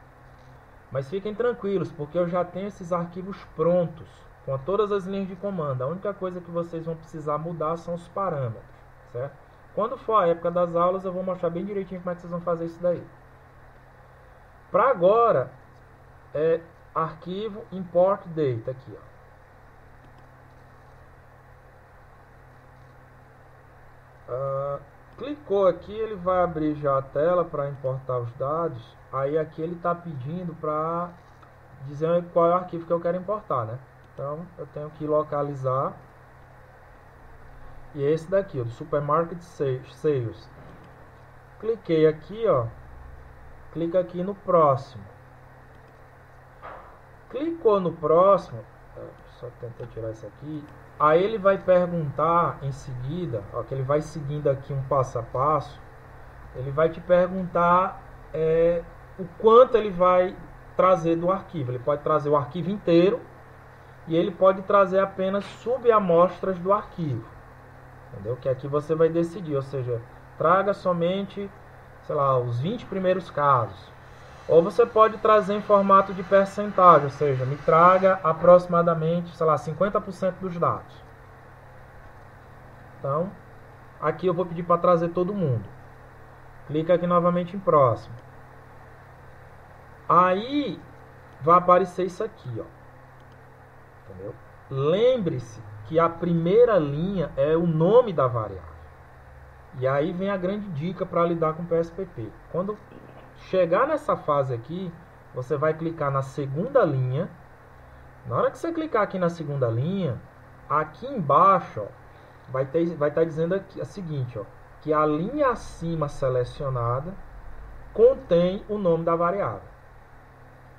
A: Mas fiquem tranquilos, porque eu já tenho esses arquivos prontos, com todas as linhas de comando. A única coisa que vocês vão precisar mudar são os parâmetros, certo? Quando for a época das aulas, eu vou mostrar bem direitinho como é que vocês vão fazer isso daí. Para agora, arquivo import data aqui, ó. Clicou aqui, ele vai abrir já a tela para importar os dados. Aí aqui ele está pedindo para dizer qual é o arquivo que eu quero importar, né? Então eu tenho que localizar. E é esse daqui, ó, do Supermarket Sales. Cliquei aqui, ó. Clica aqui no próximo. Clicou no próximo. Só tentar tirar isso aqui. Aí ele vai perguntar em seguida, ó, que ele vai seguindo aqui um passo a passo. Ele vai te perguntar o quanto ele vai trazer do arquivo. Ele pode trazer o arquivo inteiro e ele pode trazer apenas subamostras do arquivo. Entendeu? Que aqui você vai decidir, ou seja, traga somente, sei lá, os 20 primeiros casos. Ou você pode trazer em formato de percentagem, ou seja, me traga aproximadamente, sei lá, 50% dos dados. Então, aqui eu vou pedir para trazer todo mundo. Clica aqui novamente em próximo. Aí vai aparecer isso aqui, ó. Entendeu? Lembre-se que a primeira linha é o nome da variável. E aí vem a grande dica para lidar com o PSPP. Quando chegar nessa fase aqui, você vai clicar na segunda linha. Na hora que você clicar aqui na segunda linha, aqui embaixo, ó, vai estar dizendo aqui a seguinte, ó, que a linha acima selecionada contém o nome da variável.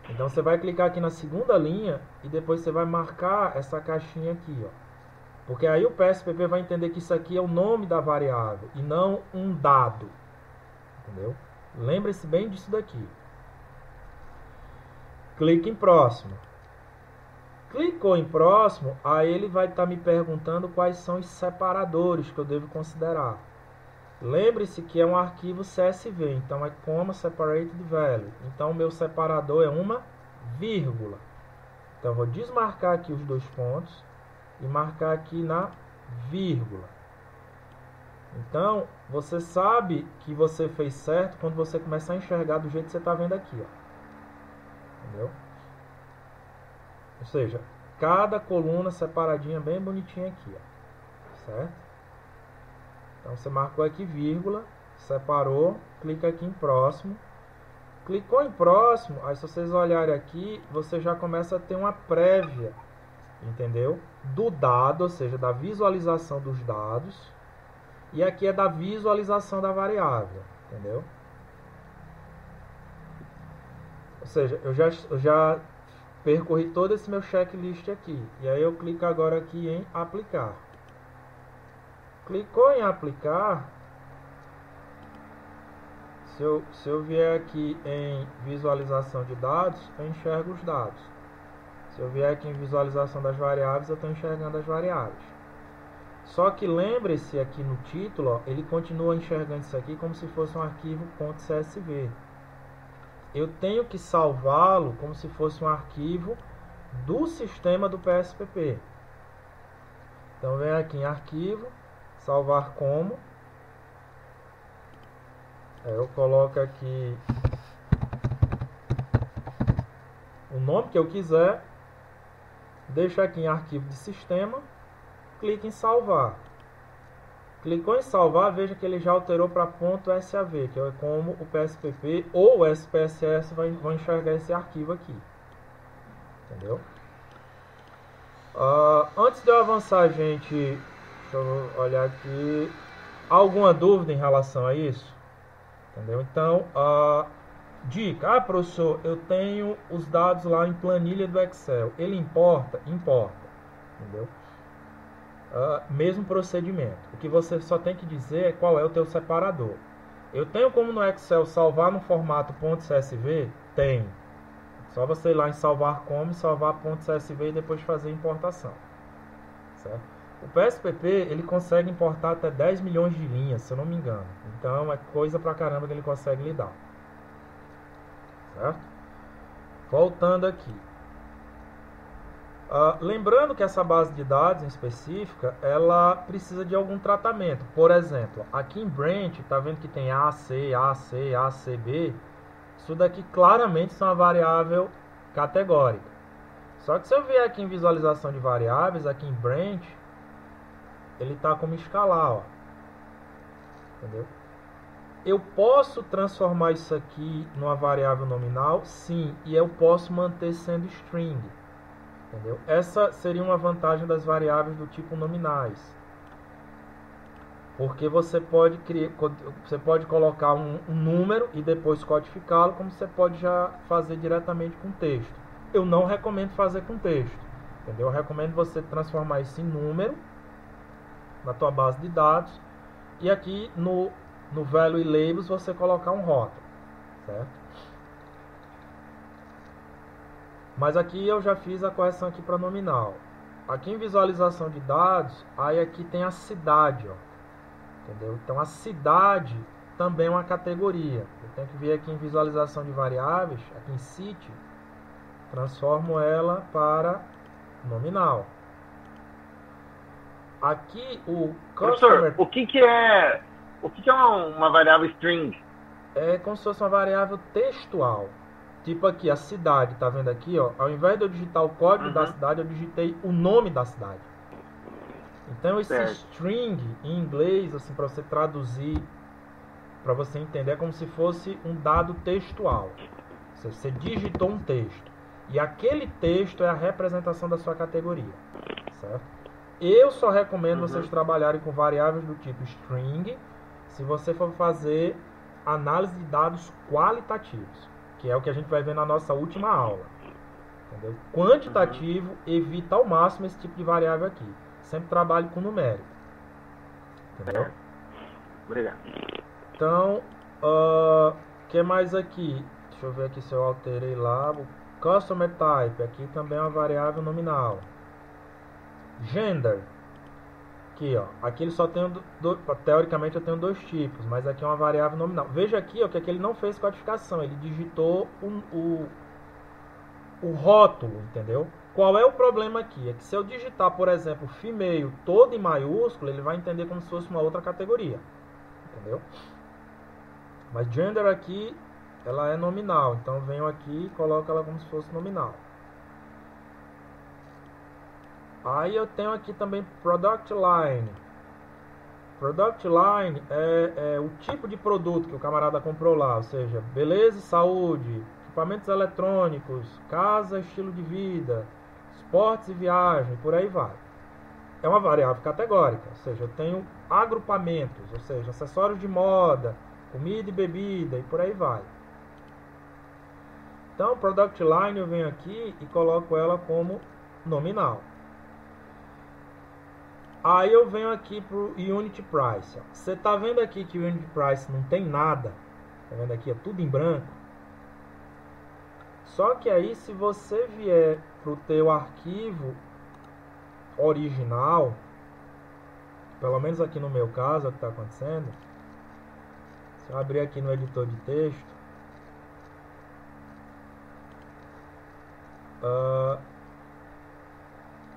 A: Então você vai clicar aqui na segunda linha e depois você vai marcar essa caixinha aqui, ó. Porque aí o PSPP vai entender que isso aqui é o nome da variável e não um dado. Entendeu? Lembre-se bem disso daqui. Clique em próximo. Clicou em próximo, aí ele vai estar me perguntando quais são os separadores que eu devo considerar. Lembre-se que é um arquivo CSV, então é comma separated value. Então o meu separador é uma vírgula. Então eu vou desmarcar aqui os dois pontos e marcar aqui na vírgula. Então você sabe que você fez certo quando você começar a enxergar do jeito que você está vendo aqui, ó. Entendeu? Ou seja, cada coluna separadinha bem bonitinha aqui, ó. Certo? Então você marcou aqui vírgula, separou, clica aqui em próximo. Clicou em próximo, aí se vocês olharem aqui, você já começa a ter uma prévia, entendeu? Do dado, ou seja, da visualização dos dados. E aqui é da visualização da variável, entendeu? Ou seja, eu já percorri todo esse meu checklist aqui. E aí eu clico agora aqui em aplicar. Clicou em aplicar. Se eu vier aqui em visualização de dados, eu enxergo os dados. Se eu vier aqui em visualização das variáveis, eu estou enxergando as variáveis. Só que lembre-se aqui no título, ó, ele continua enxergando isso aqui como se fosse um arquivo .csv. Eu tenho que salvá-lo como se fosse um arquivo do sistema do PSPP. Então vem aqui em arquivo, salvar como. Eu coloco aqui o nome que eu quiser, deixo aqui em arquivo de sistema, clique em salvar. Clicou em salvar, veja que ele já alterou para .sav, que é como o PSPP ou o SPSS vão enxergar esse arquivo aqui. Entendeu? Antes de eu avançar, gente, deixa eu olhar aqui. Alguma dúvida em relação a isso? Entendeu? Então, dica. Professor, eu tenho os dados lá em planilha do Excel. Ele importa? Importa. Entendeu? Mesmo procedimento. O que você só tem que dizer é qual é o teu separador. Eu tenho como no Excel salvar no formato .csv? Tem. Só você ir lá em salvar como, salvar .csv e depois fazer a importação. Certo? O PSPP, ele consegue importar até 10 milhões de linhas, se eu não me engano. Então é coisa pra caramba que ele consegue lidar. Certo? Voltando aqui. Lembrando que essa base de dados em específica, ela precisa de algum tratamento. Por exemplo, aqui em Branch, está vendo que tem AC, AC, ACB. Isso daqui claramente são uma variável categórica. Só que se eu vier aqui em visualização de variáveis, aqui em Branch, ele está como escalar, ó. Entendeu? Eu posso transformar isso aqui numa variável nominal? Sim, e eu posso manter sendo string. Entendeu? Essa seria uma vantagem das variáveis do tipo nominais. Porque você pode colocar um número e depois codificá-lo, como você pode já fazer diretamente com texto. Eu não recomendo fazer com texto. Entendeu? Eu recomendo você transformar isso em número na tua base de dados e aqui no Value Labels você colocar um rótulo, certo? Mas aqui eu já fiz a correção aqui para nominal. Aqui em visualização de dados, aí aqui tem a cidade, ó. Entendeu? Então a cidade também é uma categoria. Eu tenho que vir aqui em visualização de variáveis, aqui em City, transformo ela para nominal. Aqui o
B: Professor, o que é uma variável string?
A: É como se fosse uma variável textual. Tipo aqui, a cidade, tá vendo aqui, ó? Ao invés de eu digitar o código da cidade, eu digitei o nome da cidade. Então esse
B: Certo.
A: string em inglês, assim, para você traduzir, para você entender, é como se fosse um dado textual. Ou seja, você digitou um texto e aquele texto é a representação da sua categoria, certo? Eu só recomendo vocês trabalharem com variáveis do tipo string se você for fazer análise de dados qualitativos, que é o que a gente vai ver na nossa última aula. Entendeu? Quantitativo, evita ao máximo esse tipo de variável aqui. Sempre trabalhe com numérico. Entendeu?
B: Obrigado.
A: Então, o que mais aqui? Deixa eu ver aqui se eu alterei lá. O customer type, aqui também é uma variável nominal. Gender. Aqui, ó. Aqui ele só tem, teoricamente eu tenho dois tipos, mas aqui é uma variável nominal. Veja aqui, ó, que aqui ele não fez codificação, ele digitou o rótulo, entendeu? Qual é o problema aqui? É que se eu digitar, por exemplo, female todo em maiúsculo, ele vai entender como se fosse uma outra categoria, entendeu? Mas gender aqui, ela é nominal, então eu venho aqui e coloco ela como se fosse nominal. Aí eu tenho aqui também Product Line. Product Line é o tipo de produto que o camarada comprou lá, ou seja, beleza e saúde, equipamentos eletrônicos, casa, estilo de vida, esportes e viagem, por aí vai. É uma variável categórica, ou seja, eu tenho agrupamentos, ou seja, acessórios de moda, comida e bebida e por aí vai. Então, Product Line eu venho aqui e coloco ela como nominal. Aí eu venho aqui para o Unit Price. Ó. Você está vendo aqui que o Unit Price não tem nada? Está vendo aqui? É tudo em branco. Só que aí se você vier para o teu arquivo original, pelo menos aqui no meu caso é o que está acontecendo. Se eu abrir aqui no editor de texto,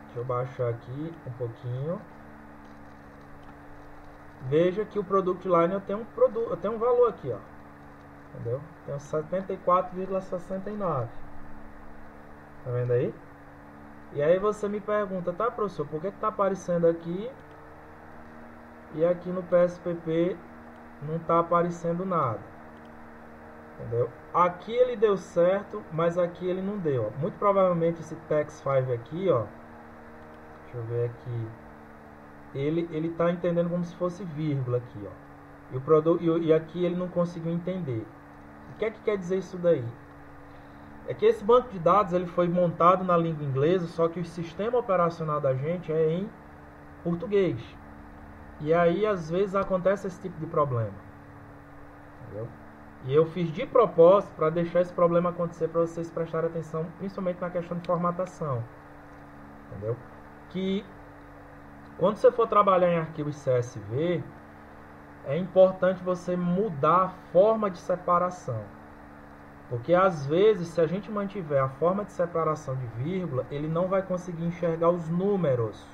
A: deixa eu baixar aqui um pouquinho. Veja que o Product Line eu tenho um valor aqui, ó. Entendeu? Tem 74,69. Tá vendo aí? E aí você me pergunta, tá, professor, por que tá aparecendo aqui e aqui no PSPP não tá aparecendo nada? Entendeu? Aqui ele deu certo, mas aqui ele não deu. Ó. Muito provavelmente esse text5 aqui, ó. Deixa eu ver aqui. Ele tá entendendo como se fosse vírgula aqui, ó. E aqui ele não conseguiu entender. O que é que quer dizer isso daí? É que esse banco de dados ele foi montado na língua inglesa, só que o sistema operacional da gente é em português. E aí às vezes acontece esse tipo de problema. Entendeu? E eu fiz de propósito para deixar esse problema acontecer, para vocês prestarem atenção, principalmente na questão de formatação. Entendeu? Que quando você for trabalhar em arquivos CSV, é importante você mudar a forma de separação. Porque às vezes, se a gente mantiver a forma de separação de vírgula, ele não vai conseguir enxergar os números.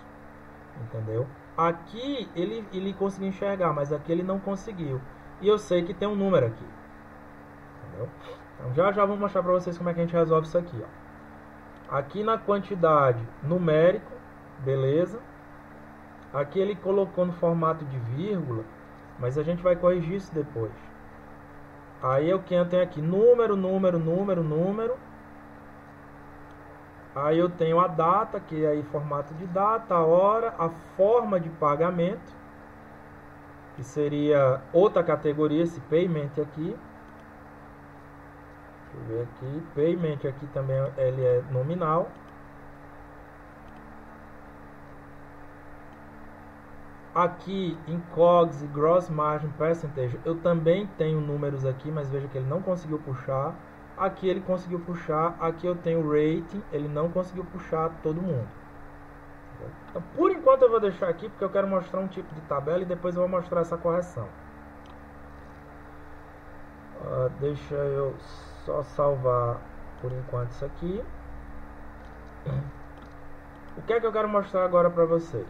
A: Entendeu? Aqui ele conseguiu enxergar, mas aqui ele não conseguiu. E eu sei que tem um número aqui. Entendeu? Então já vou mostrar para vocês como é que a gente resolve isso aqui. Ó. Aqui na quantidade numérico, beleza. Aqui ele colocou no formato de vírgula, mas a gente vai corrigir isso depois. Aí eu tenho aqui número. Aí eu tenho a data, que é aí formato de data, a hora, a forma de pagamento, que seria outra categoria, esse payment aqui. Deixa eu ver aqui, payment aqui também ele é nominal. Aqui em COGS e Gross Margin Percentage eu também tenho números aqui, mas veja que ele não conseguiu puxar. Aqui ele conseguiu puxar. Aqui eu tenho Rating, ele não conseguiu puxar todo mundo. Então, por enquanto eu vou deixar aqui porque eu quero mostrar um tipo de tabela e depois eu vou mostrar essa correção. Deixa eu só salvar por enquanto isso aqui. O que é que eu quero mostrar agora para vocês?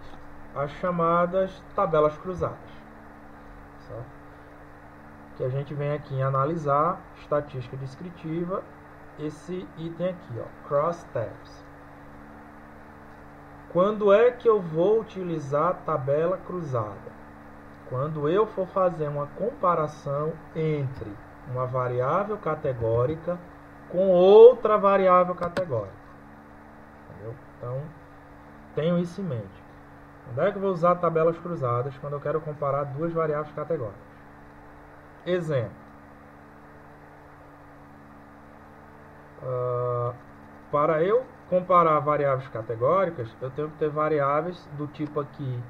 A: As chamadas tabelas cruzadas, certo? Que a gente vem aqui em analisar, estatística descritiva, esse item aqui, ó, cross tabs. Quando é que eu vou utilizar tabela cruzada? Quando eu for fazer uma comparação entre uma variável categórica com outra variável categórica. Entendeu? Então, tenho isso em mente. Onde é que eu vou usar tabelas cruzadas? Quando eu quero comparar duas variáveis categóricas. Exemplo. Para eu comparar variáveis categóricas, eu tenho que ter variáveis do tipo aqui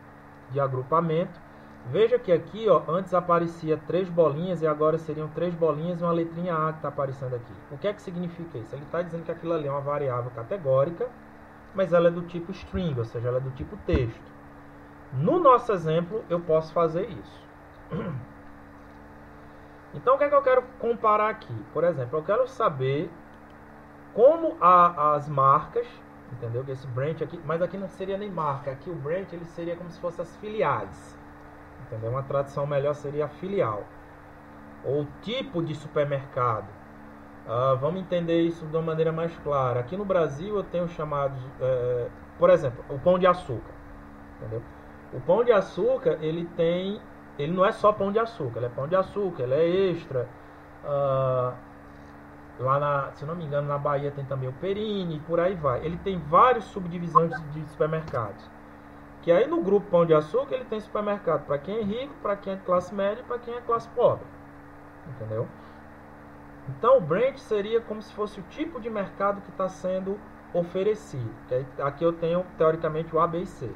A: de agrupamento. Veja que aqui, ó, antes aparecia 3 bolinhas e agora seriam 3 bolinhas e uma letrinha A que está aparecendo aqui. O que é que significa isso? Ele está dizendo que aquilo ali é uma variável categórica, mas ela é do tipo string, ou seja, ela é do tipo texto. No nosso exemplo, eu posso fazer isso. Então, o que é que eu quero comparar aqui? Por exemplo, eu quero saber como as marcas, entendeu? Que esse branch aqui, mas aqui não seria nem marca, aqui o branch ele seria como se fosse as filiais. Entendeu? Uma tradução melhor seria a filial. Ou tipo de supermercado. Vamos entender isso de uma maneira mais clara. Aqui no Brasil eu tenho chamados, por exemplo, o pão de açúcar. Entendeu? O pão de açúcar, ele não é só pão de açúcar, ele é pão de açúcar, ele é extra. Se não me engano, na Bahia tem também o Perini e por aí vai. Ele tem várias subdivisões de supermercados. Que aí no grupo Pão de Açúcar ele tem supermercado para quem é rico, para quem é de classe média e para quem é classe pobre. Entendeu? Então o branch seria como se fosse o tipo de mercado que está sendo oferecido. Aqui eu tenho teoricamente o A, B e C.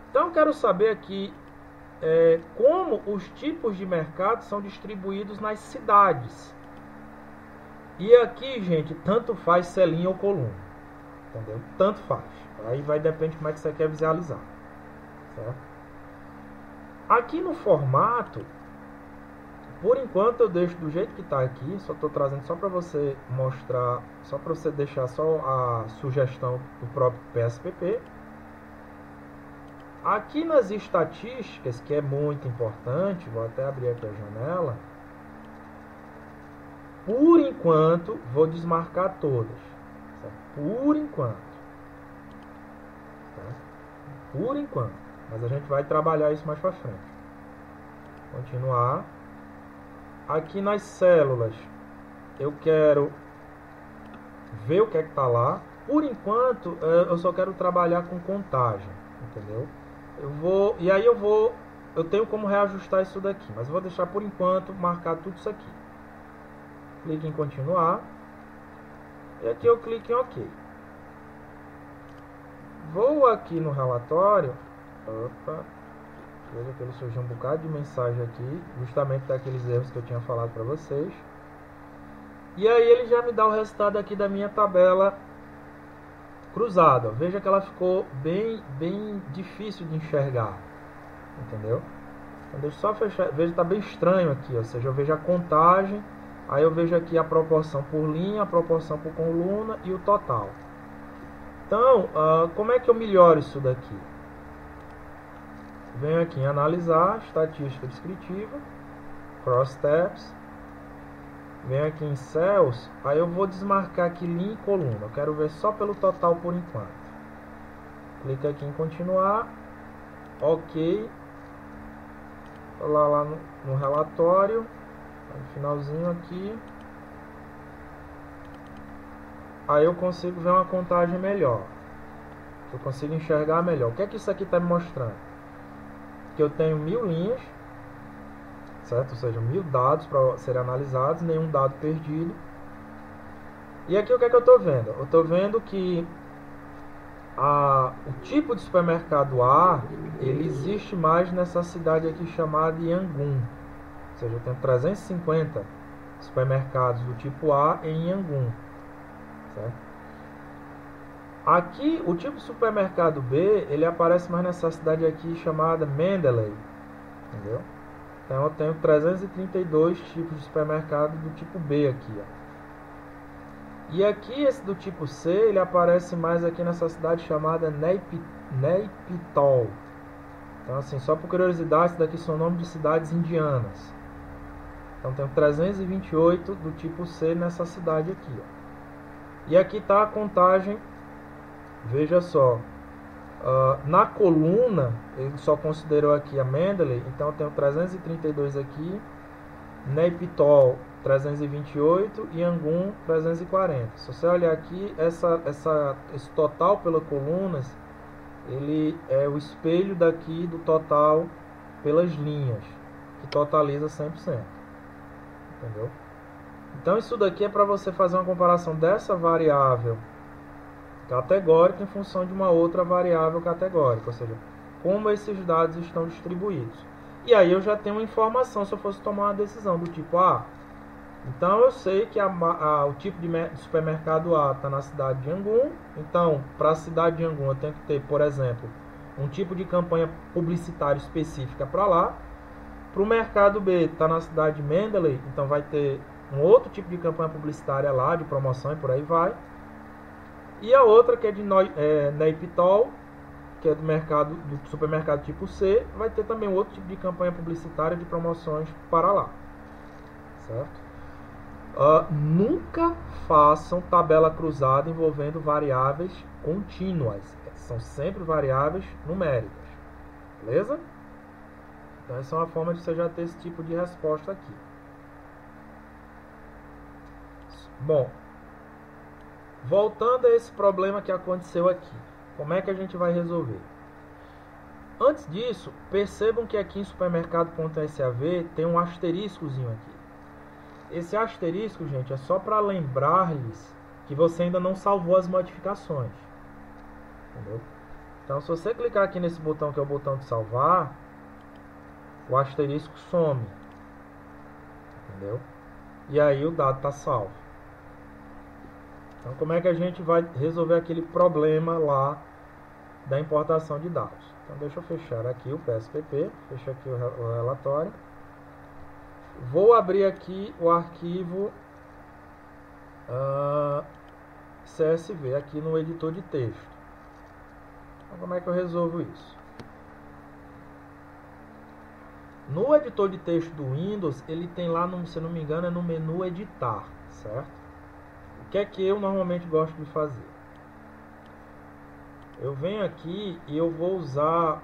A: Então eu quero saber aqui como os tipos de mercado são distribuídos nas cidades. E aqui, gente, tanto faz se é linha ou coluna. Entendeu? Tanto faz. Aí vai depender de como é que você quer visualizar. Certo? Aqui no formato, por enquanto eu deixo do jeito que está aqui. Só estou trazendo só para você mostrar, só para você deixar só a sugestão do próprio PSPP. Aqui nas estatísticas, que é muito importante, vou até abrir aqui a janela. Por enquanto, vou desmarcar todas. Certo? Por enquanto. Por enquanto, mas a gente vai trabalhar isso mais para frente. Continuar. Aqui nas células, eu quero ver o que é que está lá. Por enquanto, eu só quero trabalhar com contagem, entendeu? Eu tenho como reajustar isso daqui, mas eu vou deixar por enquanto marcar tudo isso aqui. Clique em continuar. E aqui eu clico em OK. Vou aqui no relatório. Opa. Veja que ele surgiu um bocado de mensagem aqui. Justamente daqueles erros que eu tinha falado para vocês. E aí ele já me dá o resultado aqui da minha tabela cruzada. Veja que ela ficou bem difícil de enxergar. Entendeu? Então deixa eu só fechar. Veja que está bem estranho aqui. Ou seja, eu vejo a contagem. Aí eu vejo aqui a proporção por linha, a proporção por coluna e o total. Então, como é que eu melhoro isso daqui? Venho aqui em analisar, estatística descritiva, cross steps. Venho aqui em cells, aí eu vou desmarcar aqui linha e coluna. Eu quero ver só pelo total por enquanto. Clica aqui em continuar. OK. Tô lá no relatório. No finalzinho aqui. Aí eu consigo ver uma contagem melhor. Eu consigo enxergar melhor. O que é que isso aqui está me mostrando? Que eu tenho 1000 linhas, certo? Ou seja, 1000 dados para serem analisados, nenhum dado perdido. E aqui o que é que eu estou vendo? Eu estou vendo que o tipo de supermercado A, ele existe mais nessa cidade aqui chamada Yangon. Ou seja, eu tenho 350 supermercados do tipo A em Yangon. Certo? Aqui, o tipo de supermercado B, ele aparece mais nessa cidade aqui chamada Mendeley. Entendeu? Então eu tenho 332 tipos de supermercado do tipo B aqui. Ó. E aqui, esse do tipo C, ele aparece mais aqui nessa cidade chamada Naypyidaw. Então assim, só por curiosidade, isso daqui são nomes de cidades indianas. Então tem 328 do tipo C nessa cidade aqui. Ó. E aqui está a contagem, veja só, Na coluna, ele só considerou aqui a Mendeley, então eu tenho 332 aqui, Neiptol 328 e Angun 340. Se você olhar aqui, esse total pelas colunas, ele é o espelho daqui do total pelas linhas, que totaliza 100%. Entendeu? Então isso daqui é para você fazer uma comparação dessa variável categórica em função de uma outra variável categórica, ou seja, como esses dados estão distribuídos. E aí eu já tenho uma informação se eu fosse tomar uma decisão do tipo A. Então eu sei que o tipo de supermercado A está na cidade de Angun. Então, para a cidade de Angun eu tenho que ter, por exemplo, um tipo de campanha publicitária específica para lá. Para o mercado B está na cidade de Mendeley, então vai ter um outro tipo de campanha publicitária lá, de promoção e por aí vai. E a outra, que é de Neiptol, que é do supermercado tipo C, vai ter também outro tipo de campanha publicitária de promoções para lá. Certo? Nunca façam tabela cruzada envolvendo variáveis contínuas. São sempre variáveis numéricas. Beleza? Então essa é uma forma de você já ter esse tipo de resposta aqui. Bom, voltando a esse problema que aconteceu aqui, como é que a gente vai resolver? Antes disso, percebam que aqui em supermercado.sav tem um asteriscozinho aqui. Esse asterisco, gente, é só para lembrar-lhes que você ainda não salvou as modificações. Entendeu? Então, se você clicar aqui nesse botão que é o botão de salvar, o asterisco some. Entendeu? E aí o dado está salvo. Então, como é que a gente vai resolver aquele problema lá da importação de dados? Então, deixa eu fechar aqui o PSPP, fecha aqui o relatório. Vou abrir aqui o arquivo CSV, aqui no editor de texto. Então, como é que eu resolvo isso? No editor de texto do Windows, ele tem lá, se não me engano, é no menu editar, certo? O que é que eu normalmente gosto de fazer? Eu venho aqui e eu vou usar...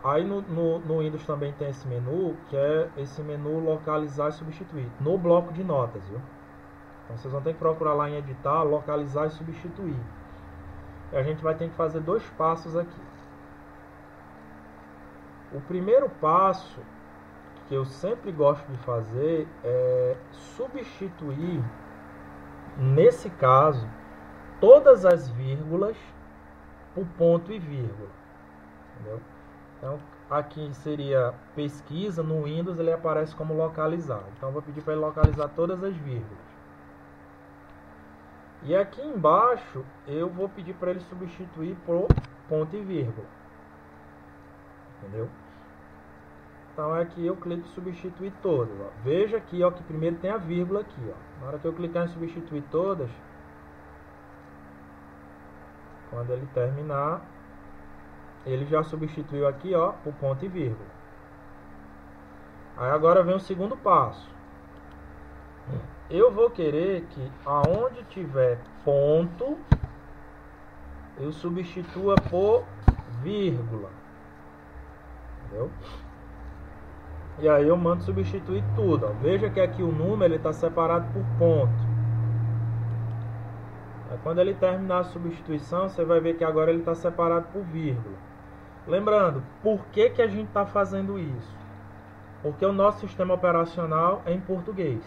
A: aí no Windows também tem esse menu, que é esse menu localizar e substituir, no bloco de notas, viu? Então vocês vão ter que procurar lá em editar, localizar e substituir. E a gente vai ter que fazer dois passos aqui. O primeiro passo, que eu sempre gosto de fazer, é substituir, nesse caso, todas as vírgulas por ponto e vírgula. Entendeu? Então, aqui seria pesquisa, no Windows ele aparece como localizar. Então, eu vou pedir para ele localizar todas as vírgulas. E aqui embaixo, eu vou pedir para ele substituir por ponto e vírgula. Entendeu? Então, aqui eu clico em substituir todas. Ó. Veja aqui, ó, que primeiro tem a vírgula aqui. Ó. Na hora que eu clicar em substituir todas, quando ele terminar, ele já substituiu aqui, ó, por ponto e vírgula. Aí agora vem o segundo passo. Eu vou querer que aonde tiver ponto, eu substitua por vírgula. Entendeu? E aí eu mando substituir tudo. Ó. Veja que aqui o número está separado por ponto. Aí quando ele terminar a substituição, você vai ver que agora ele está separado por vírgula. Lembrando, por que a gente está fazendo isso? Porque o nosso sistema operacional é em português.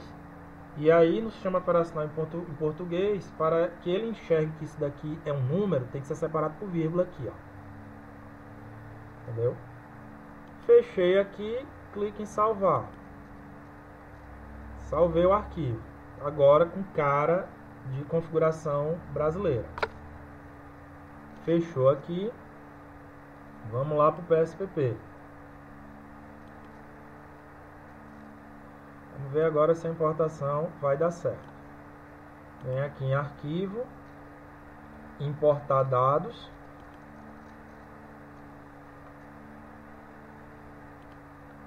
A: E aí no sistema operacional em português, para que ele enxergue que isso daqui é um número, tem que ser separado por vírgula aqui, ó. Entendeu? Fechei aqui, clique em salvar. Salvei o arquivo. Agora com cara de configuração brasileira. Fechou aqui. Vamos lá para o PSPP. Vamos ver agora se a importação vai dar certo. Vem aqui em arquivo, importar dados.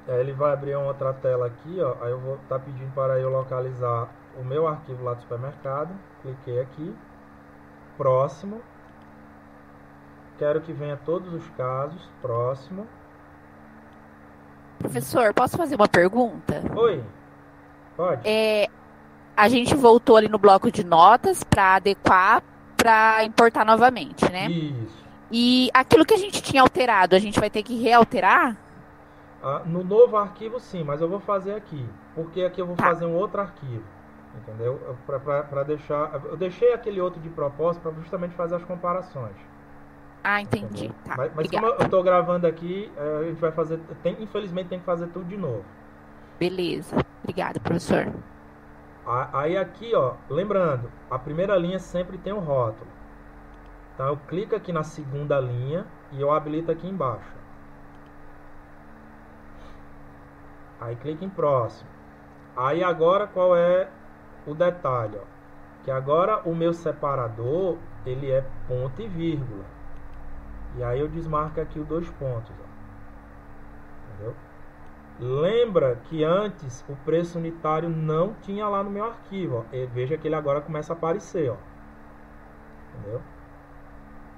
A: Aí ele vai abrir uma outra tela aqui, ó. Aí eu vou estar pedindo para eu localizar o meu arquivo lá do supermercado. Cliquei aqui, próximo. quero que venha todos os casos. Próximo.
E: Professor, posso fazer uma pergunta?
A: Oi, pode?
E: A gente voltou ali no bloco de notas para adequar, para importar novamente, né?
A: Isso.
E: E aquilo que a gente tinha alterado, a gente vai ter que realterar?
A: No novo arquivo, sim, mas eu vou fazer aqui. Porque aqui eu vou fazer um outro arquivo. Entendeu? Para deixar... Eu deixei aquele outro de propósito para justamente fazer as comparações.
E: Ah, entendi. Tá,
A: mas como eu estou gravando aqui, a gente vai fazer... Infelizmente tem que fazer tudo de novo.
E: Beleza. Obrigada, professor.
A: Aí aqui, ó, lembrando, a primeira linha sempre tem um rótulo. Então eu clico aqui na segunda linha e eu habilito aqui embaixo. Aí clico em próximo. Aí agora qual é o detalhe, ó? Que agora o meu separador, ele é ponto e vírgula. E aí eu desmarco aqui os 2 pontos, ó. Entendeu? Lembra que antes o preço unitário não tinha lá no meu arquivo, ó. E veja que ele agora começa a aparecer, ó. Entendeu?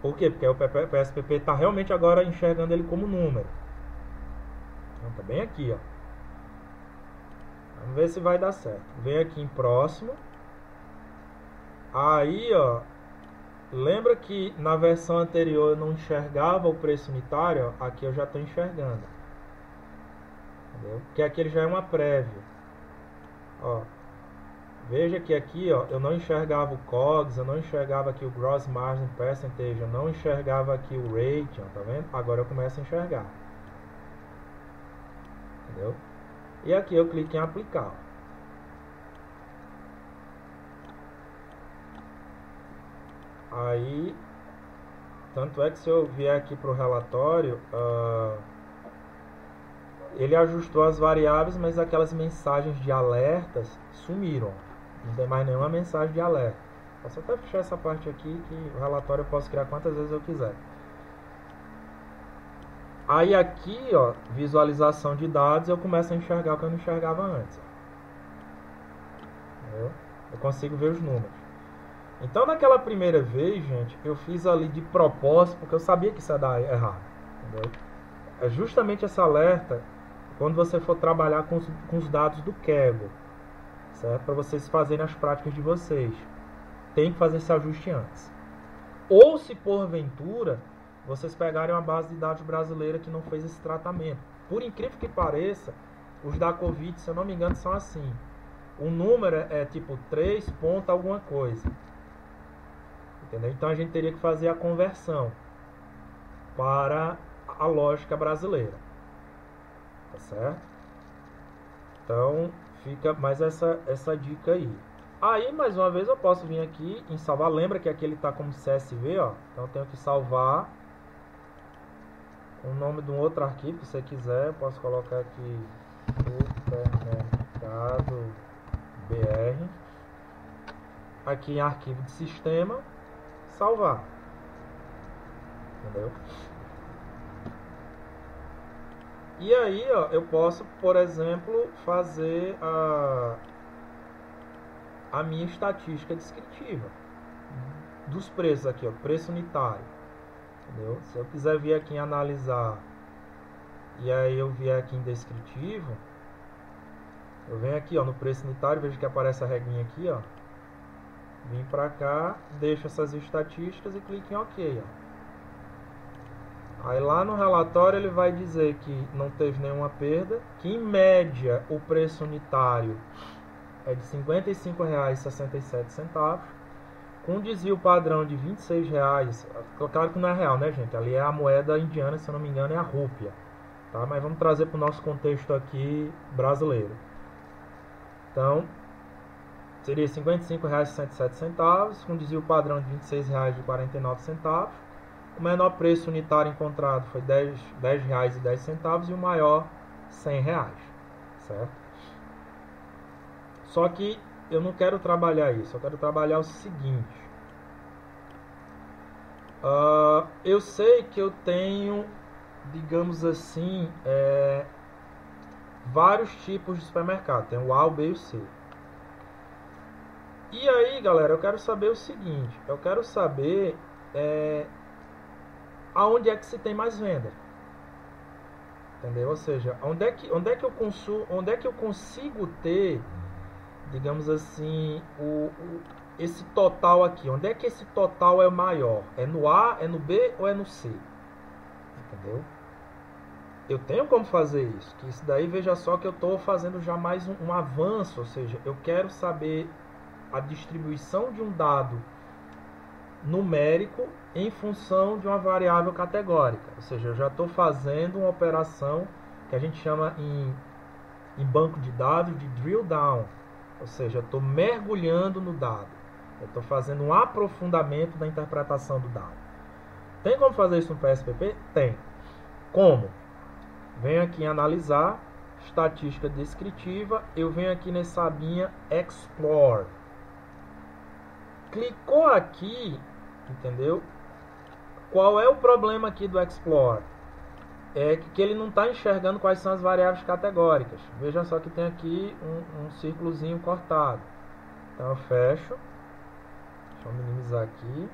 A: Por quê? Porque o PSPP está realmente agora enxergando ele como número. Então tá bem aqui, ó. Vamos ver se vai dar certo. Vem aqui em próximo. Aí, ó, lembra que na versão anterior eu não enxergava o preço unitário? Ó, aqui eu já estou enxergando. Entendeu? Porque aqui ele já é uma prévia. Ó, veja que aqui, ó, eu não enxergava o COGS, eu não enxergava aqui o Gross Margin Percentage, eu não enxergava aqui o Rate, ó, tá vendo? Agora eu começo a enxergar. Entendeu? E aqui eu clico em aplicar. Aí, tanto é que se eu vier aqui para o relatório, ele ajustou as variáveis, mas aquelas mensagens de alertas sumiram. Não tem mais nenhuma mensagem de alerta. Posso até fechar essa parte aqui, que o relatório eu posso criar quantas vezes eu quiser. Aí aqui, ó, visualização de dados, eu começo a enxergar o que eu não enxergava antes. Entendeu? Eu consigo ver os números. Então naquela primeira vez, gente, eu fiz ali de propósito, porque eu sabia que isso ia dar errado. Entendeu? É justamente esse alerta quando você for trabalhar com os dados do Kaggle, certo? Para vocês fazerem as práticas de vocês. Tem que fazer esse ajuste antes. Ou se porventura vocês pegarem uma base de dados brasileira que não fez esse tratamento. Por incrível que pareça, os da Covid, se eu não me engano, são assim. O número é tipo 3 ponto alguma coisa. Entendeu? Então a gente teria que fazer a conversão para a lógica brasileira. Tá certo? Então fica mais essa dica aí. Aí mais uma vez eu posso vir aqui em salvar. Lembra que aqui ele está como CSV, ó. Então eu tenho que salvar o nome de um outro arquivo, se você quiser. Eu posso colocar aqui Supermercado BR. Aqui em arquivo de sistema, salvar. Entendeu? E aí, ó, eu posso, por exemplo, fazer a minha estatística descritiva dos preços aqui, ó, preço unitário. Entendeu? Se eu quiser vir aqui em analisar e aí eu vier aqui em descritivo, eu venho aqui, ó, no preço unitário, vejo que aparece a regrinha aqui, ó. Vim pra cá, deixo essas estatísticas e clico em OK, ó. Aí lá no relatório ele vai dizer que não teve nenhuma perda, que em média o preço unitário é de R$ 55,67, com desvio padrão de R$ 26. Claro que não é real, né, gente? Ali é a moeda indiana, se eu não me engano, é a rúpia. Tá? Mas vamos trazer para o nosso contexto aqui brasileiro. Então, seria R$ 55,67, com desvio padrão de R$ 26,49. O menor preço unitário encontrado foi R$ 10,10 e o maior R$ 100, certo? Só que eu não quero trabalhar isso, eu quero trabalhar o seguinte. Eu sei que eu tenho, digamos assim, vários tipos de supermercado. Tem o A, o B e o C. E aí, galera, eu quero saber o seguinte. Eu quero saber aonde é que se tem mais venda. Entendeu? Ou seja, onde é que eu consigo ter, digamos assim, esse total aqui? Onde é que esse total é maior? É no A, é no B ou é no C? Entendeu? Eu tenho como fazer isso. Que isso daí, veja só que eu estou fazendo já mais um avanço. Ou seja, eu quero saber a distribuição de um dado numérico em função de uma variável categórica. Ou seja, eu já estou fazendo uma operação que a gente chama em banco de dados de drill down. Ou seja, eu estou mergulhando no dado. Eu estou fazendo um aprofundamento da interpretação do dado. Tem como fazer isso no PSPP? Tem. Como? Venho aqui em analisar, estatística descritiva, eu venho aqui nessa abinha Explore. Clicou aqui, entendeu? Qual é o problema aqui do Explore? É que ele não está enxergando quais são as variáveis categóricas. Veja só que tem aqui um círculozinho cortado. Então eu fecho. Deixa eu minimizar aqui.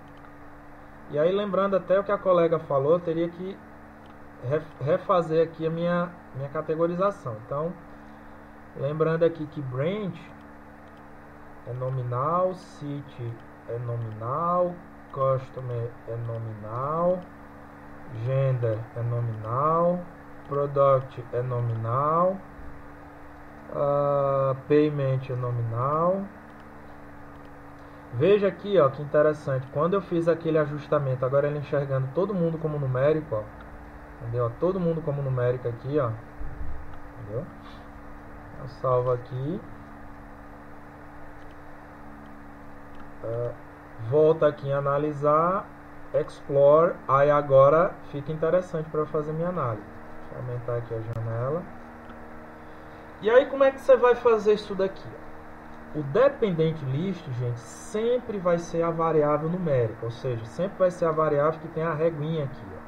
A: E aí, lembrando até o que a colega falou, eu teria que refazer aqui a minha categorização. Então, lembrando aqui que branch é nominal, city é nominal, customer é nominal, gender é nominal, product é nominal, payment é nominal. Veja aqui, ó, que interessante. Quando eu fiz aquele ajustamento, agora ele enxergando todo mundo como numérico, ó. Entendeu? Todo mundo como numérico aqui, ó. Entendeu? Eu salvo aqui. Volta aqui em analisar. Explore. Aí agora fica interessante para eu fazer minha análise. Deixa eu aumentar aqui a janela. E aí como é que você vai fazer isso daqui? O dependent list, gente, sempre vai ser a variável numérica. Ou seja, sempre vai ser a variável que tem a reguinha aqui, ó.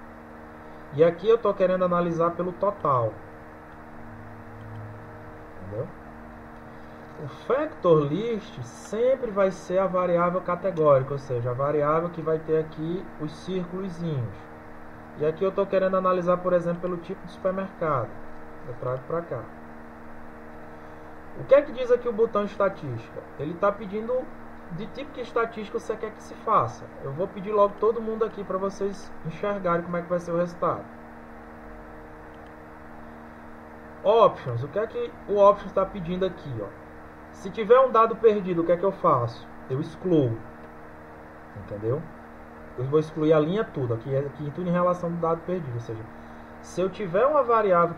A: E aqui eu estou querendo analisar pelo total. Entendeu? O factor list sempre vai ser a variável categórica, ou seja, a variável que vai ter aqui os círculozinhos. E aqui eu estou querendo analisar, por exemplo, pelo tipo de supermercado. Eu trago para cá. O que é que diz aqui o botão estatística? Ele está pedindo de tipo que estatística você quer que se faça. Eu vou pedir logo todo mundo aqui para vocês enxergarem como é que vai ser o resultado. Options. O que é que o Options está pedindo aqui? Ó? Se tiver um dado perdido, o que é que eu faço? Eu excluo. Entendeu? Eu vou excluir a linha tudo. Aqui tudo em relação ao dado perdido. Ou seja, se eu tiver uma variável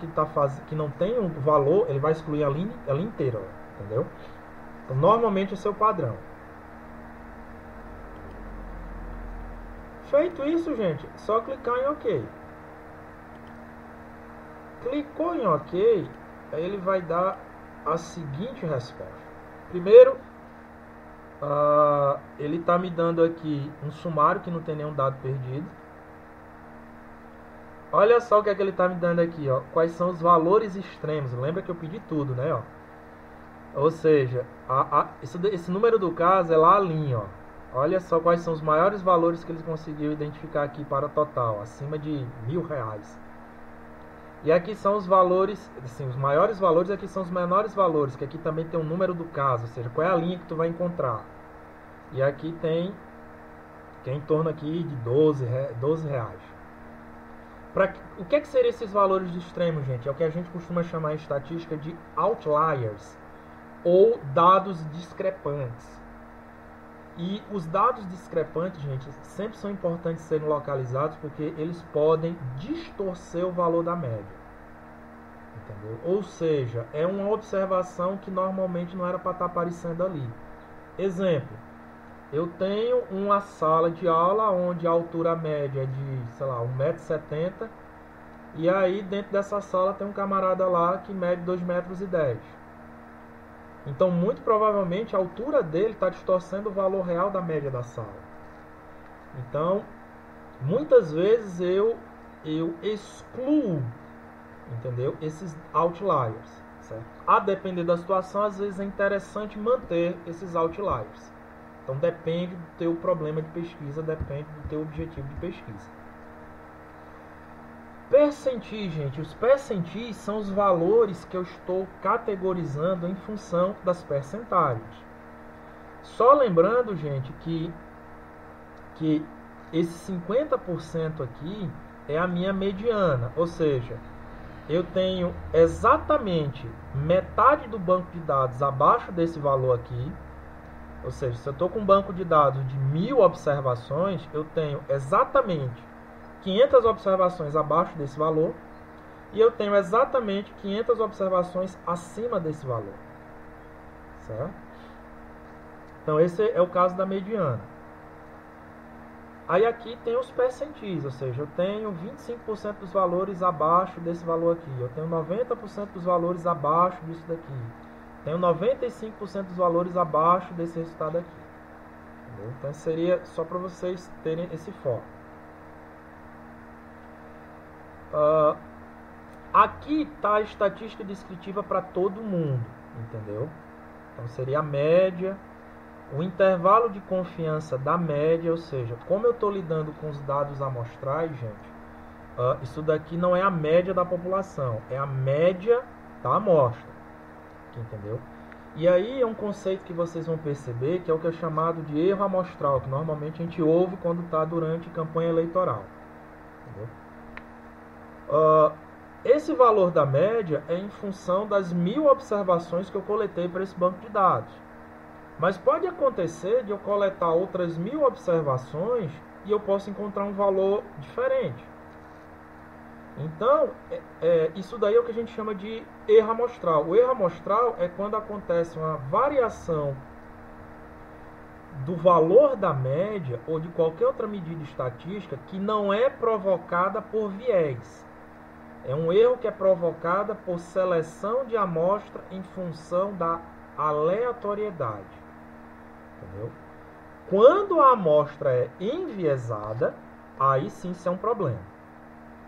A: que não tem um valor, ele vai excluir a linha inteira. Ó, entendeu? Então, normalmente esse é o padrão. Feito isso, gente, só clicar em OK. Clicou em OK, aí ele vai dar a seguinte resposta. Primeiro, ele está me dando aqui um sumário que não tem nenhum dado perdido. Olha só o que é que ele está me dando aqui, ó. Quais são os valores extremos. Lembra que eu pedi tudo, né? Ó. Ou seja, esse número do caso é lá a linha, ó. Olha só quais são os maiores valores que eles conseguiram identificar aqui para o total, acima de R$1.000. E aqui são os valores, assim, os maiores valores, aqui são os menores valores, que aqui também tem o número do caso, ou seja, qual é a linha que tu vai encontrar. E aqui tem, que é em torno aqui de R$12. O que seriam esses valores de extremo, gente? É o que a gente costuma chamar em estatística de outliers, ou dados discrepantes. E os dados discrepantes, gente, sempre são importantes serem localizados porque eles podem distorcer o valor da média. Entendeu? Ou seja, é uma observação que normalmente não era para estar aparecendo ali. Exemplo, eu tenho uma sala de aula onde a altura média é de, sei lá, 1,70 m, e aí dentro dessa sala tem um camarada lá que mede 2,10 m. Então, muito provavelmente, a altura dele está distorcendo o valor real da média da sala. Então, muitas vezes eu excluo, entendeu? Esses outliers, certo? A depender da situação, às vezes é interessante manter esses outliers. Então, depende do teu problema de pesquisa, depende do teu objetivo de pesquisa. Percentis, gente. Os percentis são os valores que eu estou categorizando em função das percentagens. Só lembrando, gente, que esse 50% aqui é a minha mediana. Ou seja, eu tenho exatamente metade do banco de dados abaixo desse valor aqui. Ou seja, se eu estou com um banco de dados de 1000 observações, eu tenho exatamente 500 observações abaixo desse valor e eu tenho exatamente 500 observações acima desse valor. Certo? Então, esse é o caso da mediana. Aí aqui tem os percentis, ou seja, eu tenho 25% dos valores abaixo desse valor aqui, eu tenho 90% dos valores abaixo disso daqui, tenho 95% dos valores abaixo desse resultado aqui. Entendeu? Então, seria só para vocês terem esse foco. Aqui está a estatística descritiva para todo mundo, entendeu? Então seria a média, o intervalo de confiança da média, ou seja, como eu estou lidando com os dados amostrais, gente, isso daqui não é a média da população, é a média da amostra, entendeu? E aí é um conceito que vocês vão perceber que é o que é chamado de erro amostral, que normalmente a gente ouve quando está durante campanha eleitoral, entendeu? Esse valor da média é em função das 1000 observações que eu coletei para esse banco de dados. Mas pode acontecer de eu coletar outras 1000 observações e eu posso encontrar um valor diferente. Então, isso daí é o que a gente chama de erro amostral. O erro amostral é quando acontece uma variação do valor da média ou de qualquer outra medida estatística que não é provocada por viés. É um erro que é provocado por seleção de amostra em função da aleatoriedade. Entendeu? Quando a amostra é enviesada, aí sim isso é um problema.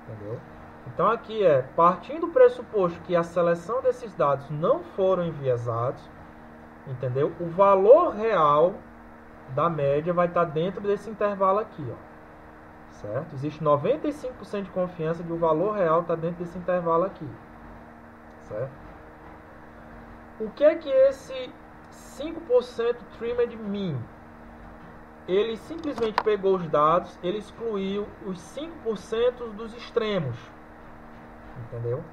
A: Entendeu? Então aqui partindo do pressuposto que a seleção desses dados não foram enviesados, entendeu? O valor real da média vai estar dentro desse intervalo aqui, ó. Certo? Existe 95% de confiança de o valor real estar dentro desse intervalo aqui. Certo? O que é que esse 5% trimmed mean? Ele simplesmente pegou os dados, ele excluiu os 5% dos extremos. Entendeu?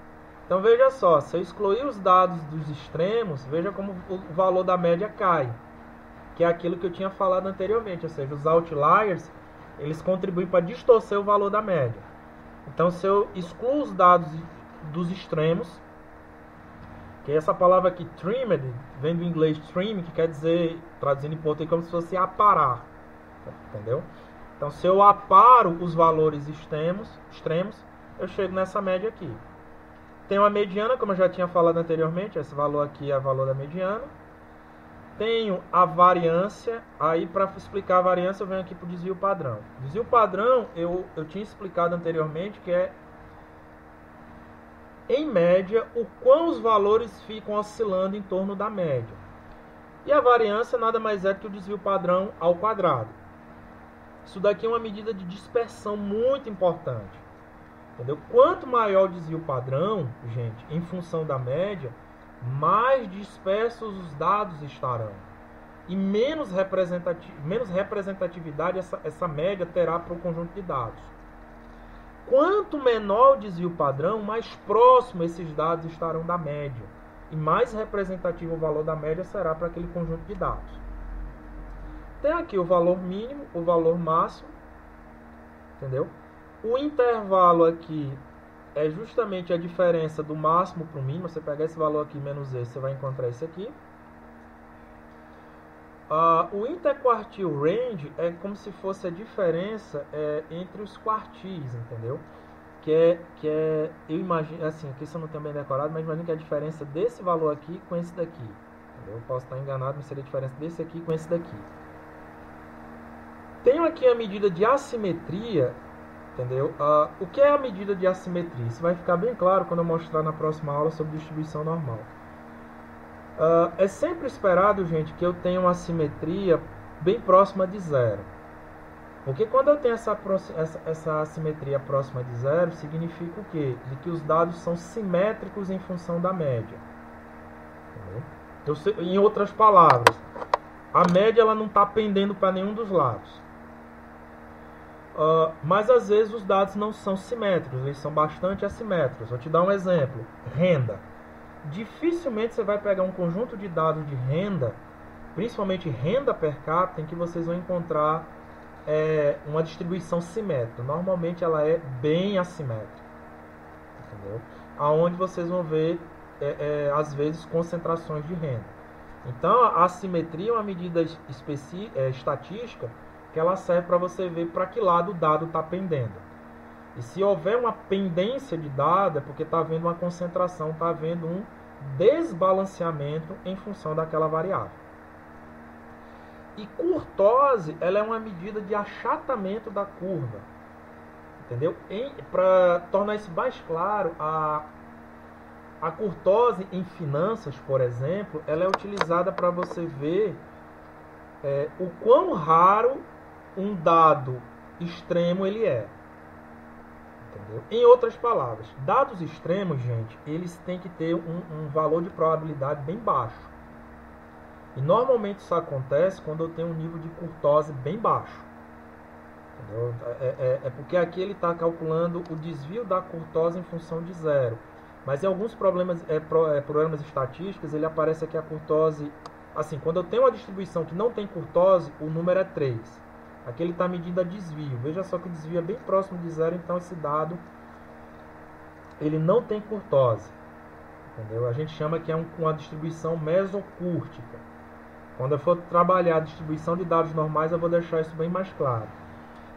A: Então veja só, se eu excluir os dados dos extremos, veja como o valor da média cai. Que é aquilo que eu tinha falado anteriormente, ou seja, os outliers, eles contribuem para distorcer o valor da média. Então, se eu excluo os dados dos extremos, que essa palavra aqui, trimmed, vem do inglês trim, que quer dizer, traduzindo em português, como se fosse aparar. Entendeu? Então, se eu aparo os valores extremos, eu chego nessa média aqui. Tem uma mediana, como eu já tinha falado anteriormente, esse valor aqui é o valor da mediana. Tenho a variância, aí para explicar a variância eu venho aqui para o desvio padrão. Desvio padrão eu tinha explicado anteriormente que é, em média, o quão os valores ficam oscilando em torno da média. E a variância nada mais é que o desvio padrão ao quadrado. Isso daqui é uma medida de dispersão muito importante. Entendeu? Quanto maior o desvio padrão, gente, em função da média, mais dispersos os dados estarão. E menos representatividade essa média terá para o conjunto de dados. Quanto menor o desvio padrão, mais próximo esses dados estarão da média. E mais representativo o valor da média será para aquele conjunto de dados. Tem aqui o valor mínimo, o valor máximo. Entendeu? O intervalo aqui é justamente a diferença do máximo para o mínimo. Você pegar esse valor aqui menos esse, você vai encontrar esse aqui. O interquartile range é como se fosse a diferença entre os quartis, entendeu? Que é, eu imagino, assim, aqui isso eu não tenho bem decorado, mas imagino que é a diferença desse valor aqui com esse daqui. Entendeu? Eu posso estar enganado, mas seria a diferença desse aqui com esse daqui. Tenho aqui a medida de assimetria. Entendeu? O que é a medida de assimetria? Isso vai ficar bem claro quando eu mostrar na próxima aula sobre distribuição normal. É sempre esperado, gente, que eu tenha uma assimetria bem próxima de zero. Porque quando eu tenho essa assimetria próxima de zero, significa o quê? De que os dados são simétricos em função da média. Entendeu? Então, em outras palavras, a média ela não está pendendo para nenhum dos lados. Mas às vezes os dados não são simétricos, eles são bastante assimétricos. Vou te dar um exemplo. Renda. Dificilmente você vai pegar um conjunto de dados de renda, principalmente renda per capita, em que vocês vão encontrar uma distribuição simétrica. Normalmente ela é bem assimétrica. Entendeu? Aonde vocês vão ver, às vezes, concentrações de renda. Então, a assimetria é uma medida estatística que ela serve para você ver para que lado o dado está pendendo. E se houver uma pendência de dado, é porque está havendo uma concentração, está havendo um desbalanceamento em função daquela variável. E curtose, ela é uma medida de achatamento da curva. Entendeu? Para tornar isso mais claro, a curtose em finanças, por exemplo, ela é utilizada para você ver o quão raro um dado extremo ele é. Entendeu? Em outras palavras, dados extremos, gente, eles têm que ter um valor de probabilidade bem baixo. E normalmente isso acontece quando eu tenho um nível de curtose bem baixo. Entendeu? É porque aqui ele está calculando o desvio da curtose em função de zero. Mas em alguns programas estatísticos, ele aparece aqui a curtose. Assim, quando eu tenho uma distribuição que não tem curtose, o número é 3. Aqui ele está medindo a desvio. Veja só que o desvio é bem próximo de zero, então esse dado ele não tem curtose. Entendeu? A gente chama que é uma distribuição mesocúrtica. Quando eu for trabalhar a distribuição de dados normais, eu vou deixar isso bem mais claro.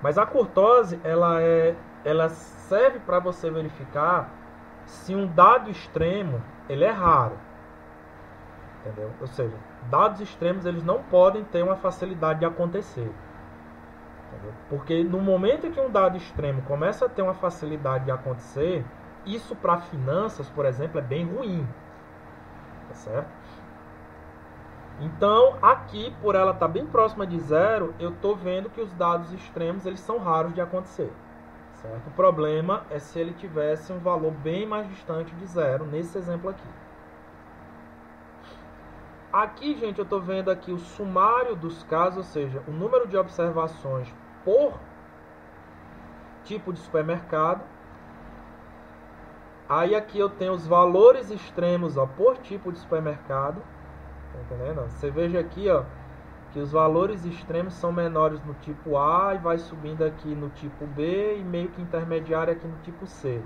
A: Mas a curtose, ela serve para você verificar se um dado extremo ele é raro. Entendeu? Ou seja, dados extremos eles não podem ter uma facilidade de acontecer. Entendeu? Porque no momento em que um dado extremo começa a ter uma facilidade de acontecer, isso para finanças, por exemplo, é bem ruim. Tá certo? Então, aqui, por ela estar bem próxima de zero, eu estou vendo que os dados extremos eles são raros de acontecer. Certo? O problema é se ele tivesse um valor bem mais distante de zero, nesse exemplo aqui. Aqui, gente, eu estou vendo aqui o sumário dos casos, ou seja, o número de observações por tipo de supermercado. Aí aqui eu tenho os valores extremos por tipo de supermercado. Tá entendendo? Você veja aqui, que os valores extremos são menores no tipo A e vai subindo aqui no tipo B e meio que intermediário aqui no tipo C.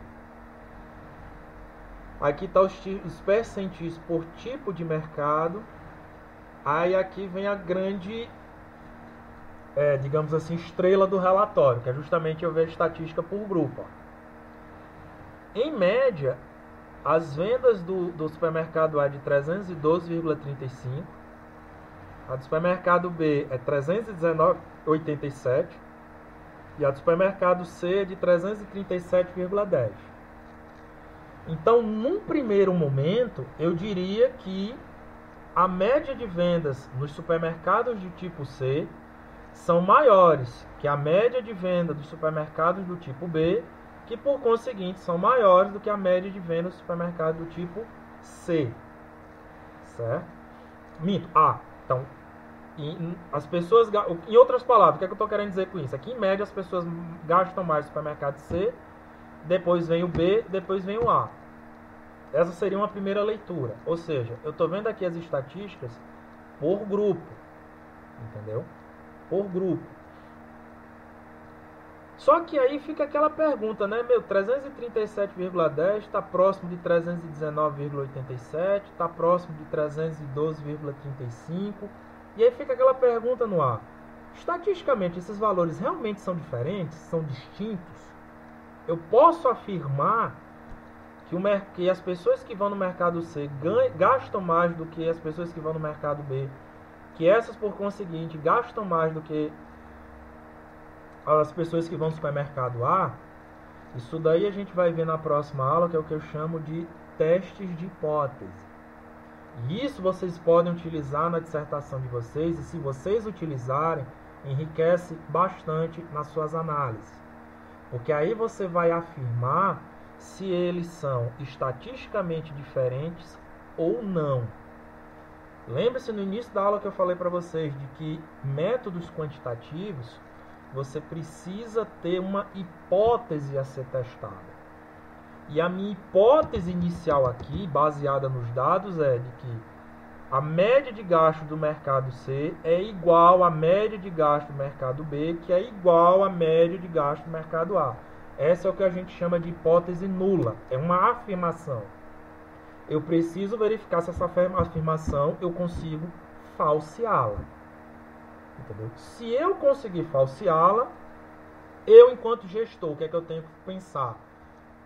A: Aqui está os percentis por tipo de mercado. Aí aqui vem a grande, digamos assim, estrela do relatório, que é justamente eu ver a estatística por grupo. Em média, as vendas do supermercado A é de 312,35. A do supermercado B é 319,87. E a do supermercado C é de 337,10. Então, num primeiro momento, eu diria que a média de vendas nos supermercados de tipo C são maiores que a média de venda dos supermercados do tipo B, que por conseguinte são maiores do que a média de venda do supermercado do tipo C. Certo? Minto. Então, as pessoas, em outras palavras, o que é que eu estou querendo dizer com isso? Aqui, em média, as pessoas gastam mais no supermercado C, depois vem o B, depois vem o A. Essa seria uma primeira leitura. Ou seja, eu estou vendo aqui as estatísticas por grupo. Entendeu? Por grupo. Só que aí fica aquela pergunta, né? 337,10 está próximo de 319,87, está próximo de 312,35. E aí fica aquela pergunta no ar. Estatisticamente, esses valores realmente são diferentes? São distintos? Eu posso afirmar que as pessoas que vão no mercado C gastam mais do que as pessoas que vão no mercado B, que essas, por conseguinte, gastam mais do que as pessoas que vão no supermercado A. Isso daí a gente vai ver na próxima aula, que é o que eu chamo de testes de hipótese. E isso vocês podem utilizar na dissertação de vocês, e se vocês utilizarem, enriquece bastante nas suas análises. Porque aí você vai afirmar se eles são estatisticamente diferentes ou não. Lembre-se no início da aula que eu falei para vocês de que métodos quantitativos você precisa ter uma hipótese a ser testada. E a minha hipótese inicial aqui, baseada nos dados, é de que a média de gasto do mercado C é igual à média de gasto do mercado B, que é igual à média de gasto do mercado A. Essa é o que a gente chama de hipótese nula. É uma afirmação. Eu preciso verificar se essa afirmação eu consigo falseá-la. Entendeu? Se eu conseguir falseá-la, eu, enquanto gestor, o que é que eu tenho que pensar?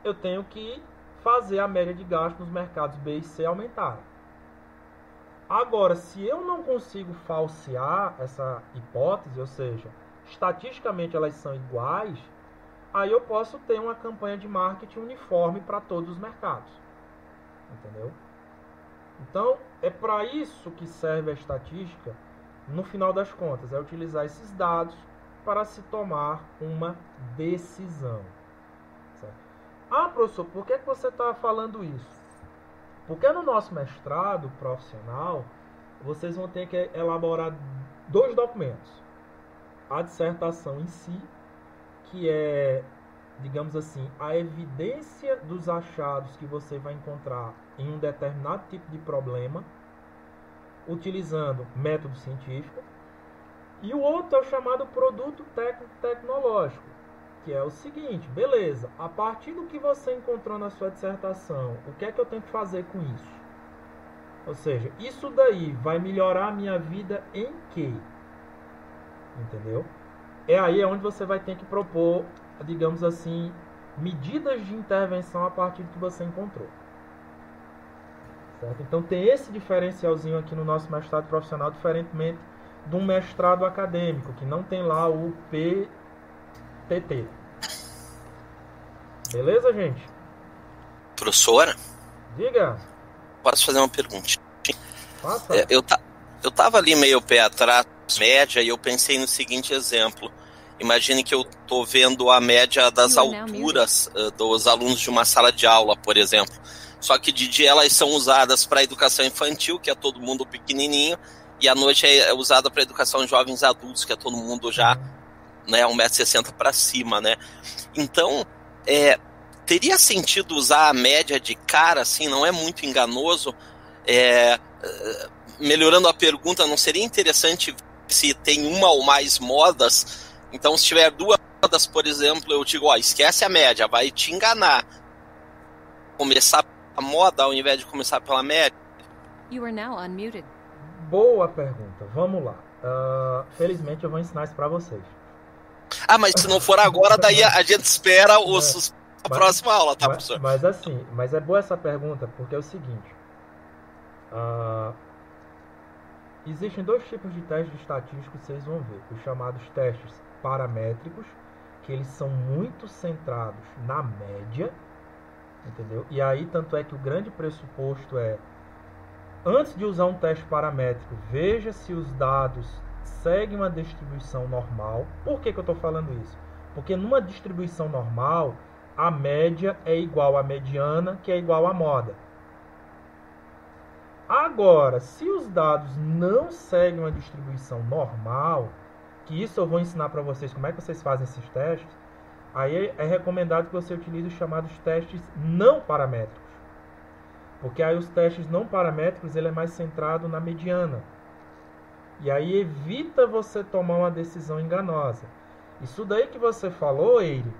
A: Eu tenho que fazer a média de gasto nos mercados B e C aumentar. Agora, se eu não consigo falsear essa hipótese, ou seja, estatisticamente elas são iguais, aí eu posso ter uma campanha de marketing uniforme para todos os mercados. Entendeu? Então, é para isso que serve a estatística, no final das contas, é utilizar esses dados para se tomar uma decisão. Certo? Ah, professor, por que você está falando isso? Porque no nosso mestrado profissional, vocês vão ter que elaborar 2 documentos. A dissertação em si, que é, digamos assim, a evidência dos achados que você vai encontrar em um determinado tipo de problema, utilizando método científico. E o outro é o chamado produto técnico-tecnológico, que é o seguinte: beleza, a partir do que você encontrou na sua dissertação, o que é que eu tenho que fazer com isso? Ou seja, isso daí vai melhorar a minha vida em quê? Entendeu? É aí onde você vai ter que propor, digamos assim, medidas de intervenção a partir do que você encontrou. Certo? Então tem esse diferencialzinho aqui no nosso mestrado profissional, diferentemente de um mestrado acadêmico, que não tem lá o PTT. Beleza, gente?
F: Professora?
A: Diga.
F: Posso fazer uma pergunta?
A: Faça.
F: Eu tava ali meio pé atrás, média, e eu pensei no seguinte exemplo. Imagine que eu estou vendo a média das alturas dos alunos de uma sala de aula, por exemplo. Só que de dia elas são usadas para a educação infantil, que é todo mundo pequenininho, e à noite é usada para a educação de jovens adultos, que é todo mundo já, né, 1,60 m para cima, né? Então, teria sentido usar a média de cara, assim, não é muito enganoso? Melhorando a pergunta, não seria interessante se tem uma ou mais modas? Então, se tiver 2 modas, por exemplo, eu digo, esquece a média, vai te enganar. Começar a moda ao invés de começar pela média?
G: You are now unmuted.
A: Boa pergunta, vamos lá. Felizmente eu vou ensinar isso para vocês.
F: Mas se não for agora, daí a gente espera a próxima aula, tá, professor?
A: Mas é boa essa pergunta, porque é o seguinte. Existem 2 tipos de testes estatísticos que vocês vão ver. Os chamados testes paramétricos, que eles são muito centrados na média, entendeu? E aí, tanto é que o grande pressuposto é, antes de usar um teste paramétrico, veja se os dados seguem uma distribuição normal. Por que eu estou falando isso? Porque numa distribuição normal, a média é igual à mediana, que é igual à moda. Agora, se os dados não seguem uma distribuição normal, que isso eu vou ensinar para vocês como é que vocês fazem esses testes, aí é recomendado que você utilize os chamados testes não paramétricos. Porque aí os testes não paramétricos, ele é mais centrado na mediana. E aí evita você tomar uma decisão enganosa. Isso daí que você falou, Eire,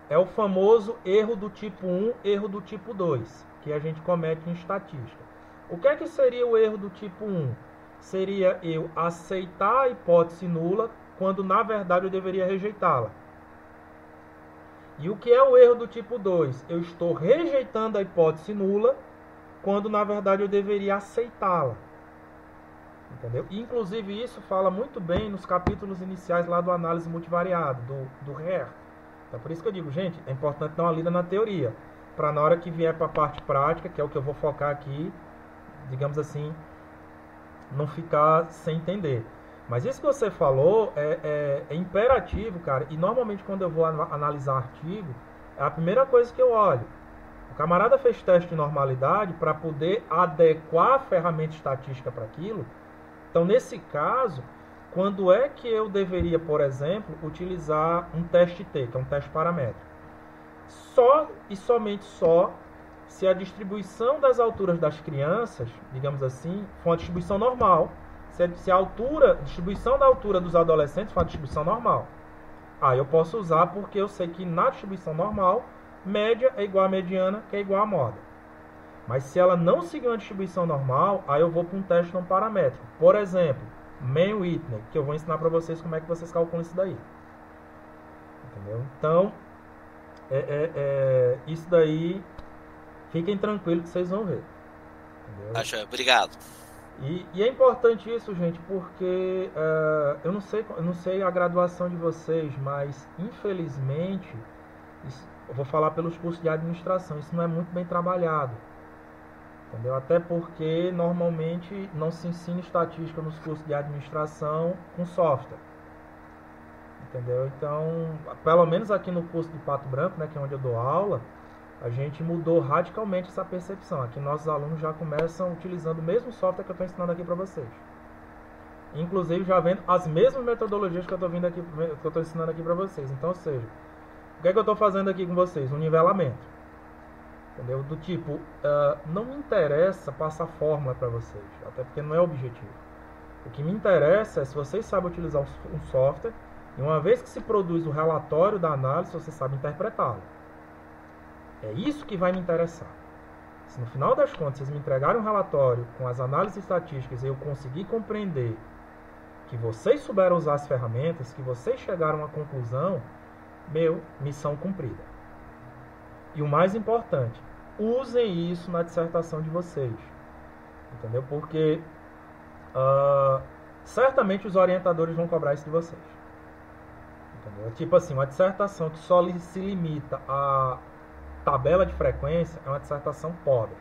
A: é o famoso erro do tipo 1, erro do tipo 2, que a gente comete em estatística. O que é que seria o erro do tipo 1? Seria eu aceitar a hipótese nula, quando na verdade eu deveria rejeitá-la. E o que é o erro do tipo 2? Eu estou rejeitando a hipótese nula, quando na verdade eu deveria aceitá-la. Entendeu? Inclusive isso fala muito bem nos capítulos iniciais lá do análise multivariado, do Hare. Então por isso que eu digo, gente, é importante dar uma lida na teoria, para na hora que vier para a parte prática, que é o que eu vou focar aqui, digamos assim, não ficar sem entender. Mas isso que você falou é imperativo, cara. E normalmente quando eu vou analisar artigo, é a primeira coisa que eu olho. O camarada fez teste de normalidade para poder adequar a ferramenta estatística para aquilo. Então, nesse caso, quando é que eu deveria, por exemplo, utilizar um teste T, que é um teste paramétrico? Só e somente só se a distribuição das alturas das crianças, digamos assim, for uma distribuição normal. Se a distribuição da altura dos adolescentes for uma distribuição normal. Aí eu posso usar porque eu sei que na distribuição normal, média é igual a mediana, que é igual a moda. Mas se ela não seguir uma distribuição normal, aí eu vou para um teste não paramétrico. Por exemplo, Mann-Whitney, que eu vou ensinar para vocês como é que vocês calculam isso daí. Entendeu? Então, isso daí, fiquem tranquilos que vocês vão ver.
F: Entendeu? Obrigado.
A: E é importante isso, gente, porque eu não sei a graduação de vocês, mas infelizmente, eu vou falar pelos cursos de administração, isso não é muito bem trabalhado. Entendeu? Até porque normalmente não se ensina estatística nos cursos de administração com software. Entendeu? Então, pelo menos aqui no curso de Pato Branco, né, que é onde eu dou aula, a gente mudou radicalmente essa percepção. Aqui nossos alunos já começam utilizando o mesmo software que eu estou ensinando aqui para vocês. Inclusive já vendo as mesmas metodologias que eu estou ensinando aqui para vocês. Então, ou seja, o que é que eu estou fazendo aqui com vocês? Um nivelamento. Entendeu? Do tipo, não me interessa passar fórmula para vocês, até porque não é o objetivo. O que me interessa é se vocês sabem utilizar um software e uma vez que se produz o relatório da análise, você sabe interpretá-lo. É isso que vai me interessar. Se no final das contas vocês me entregarem um relatório com as análises estatísticas e eu conseguir compreender que vocês souberam usar as ferramentas, que vocês chegaram a uma conclusão, missão cumprida. E o mais importante, usem isso na dissertação de vocês. Entendeu? Porque certamente os orientadores vão cobrar isso de vocês. Entendeu? Tipo assim, uma dissertação que só se limita a tabela de frequência é uma dissertação pobre.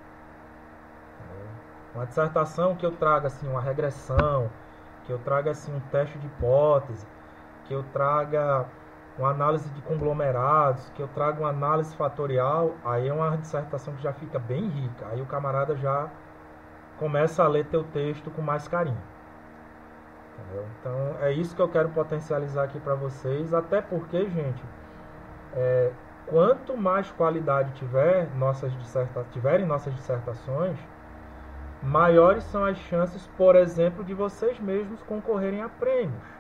A: Entendeu? Uma dissertação que eu traga assim, uma regressão, que eu traga assim, um teste de hipótese, que eu traga uma análise de conglomerados, que eu traga uma análise fatorial, aí é uma dissertação que já fica bem rica. Aí o camarada já começa a ler teu texto com mais carinho. Entendeu? Então é isso que eu quero potencializar aqui para vocês, até porque, gente, quanto mais qualidade tiverem nossas dissertações, maiores são as chances, por exemplo, de vocês mesmos concorrerem a prêmios.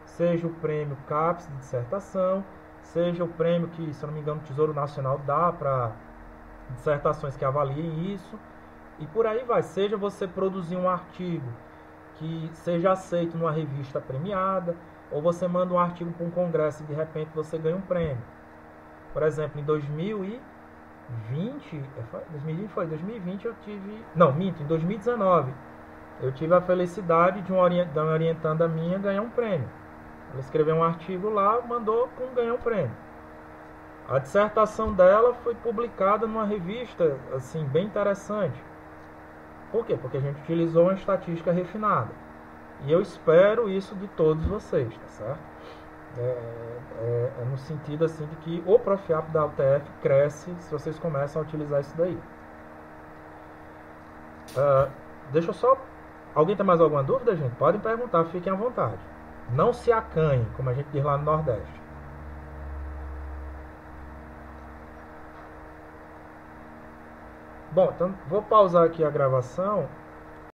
A: Seja o prêmio CAPES de dissertação, seja o prêmio que, se eu não me engano, o Tesouro Nacional dá para dissertações que avaliem isso, e por aí vai. Seja você produzir um artigo que seja aceito numa revista premiada, ou você manda um artigo para um congresso e de repente você ganha um prêmio. Por exemplo, em 2020 eu tive... Não, minto, em 2019 eu tive a felicidade de uma orientanda minha ganhar um prêmio. Ela escreveu um artigo lá, ganhou um prêmio. A dissertação dela foi publicada numa revista, assim, bem interessante. Por quê? Porque a gente utilizou uma estatística refinada. E eu espero isso de todos vocês, tá certo? No sentido, assim, de que o Profiap da UTF cresce se vocês começam a utilizar isso daí. Deixa eu só... Alguém tem mais alguma dúvida, gente? Podem perguntar, fiquem à vontade. Não se acanhem, como a gente diz lá no Nordeste. Bom, então vou pausar aqui a gravação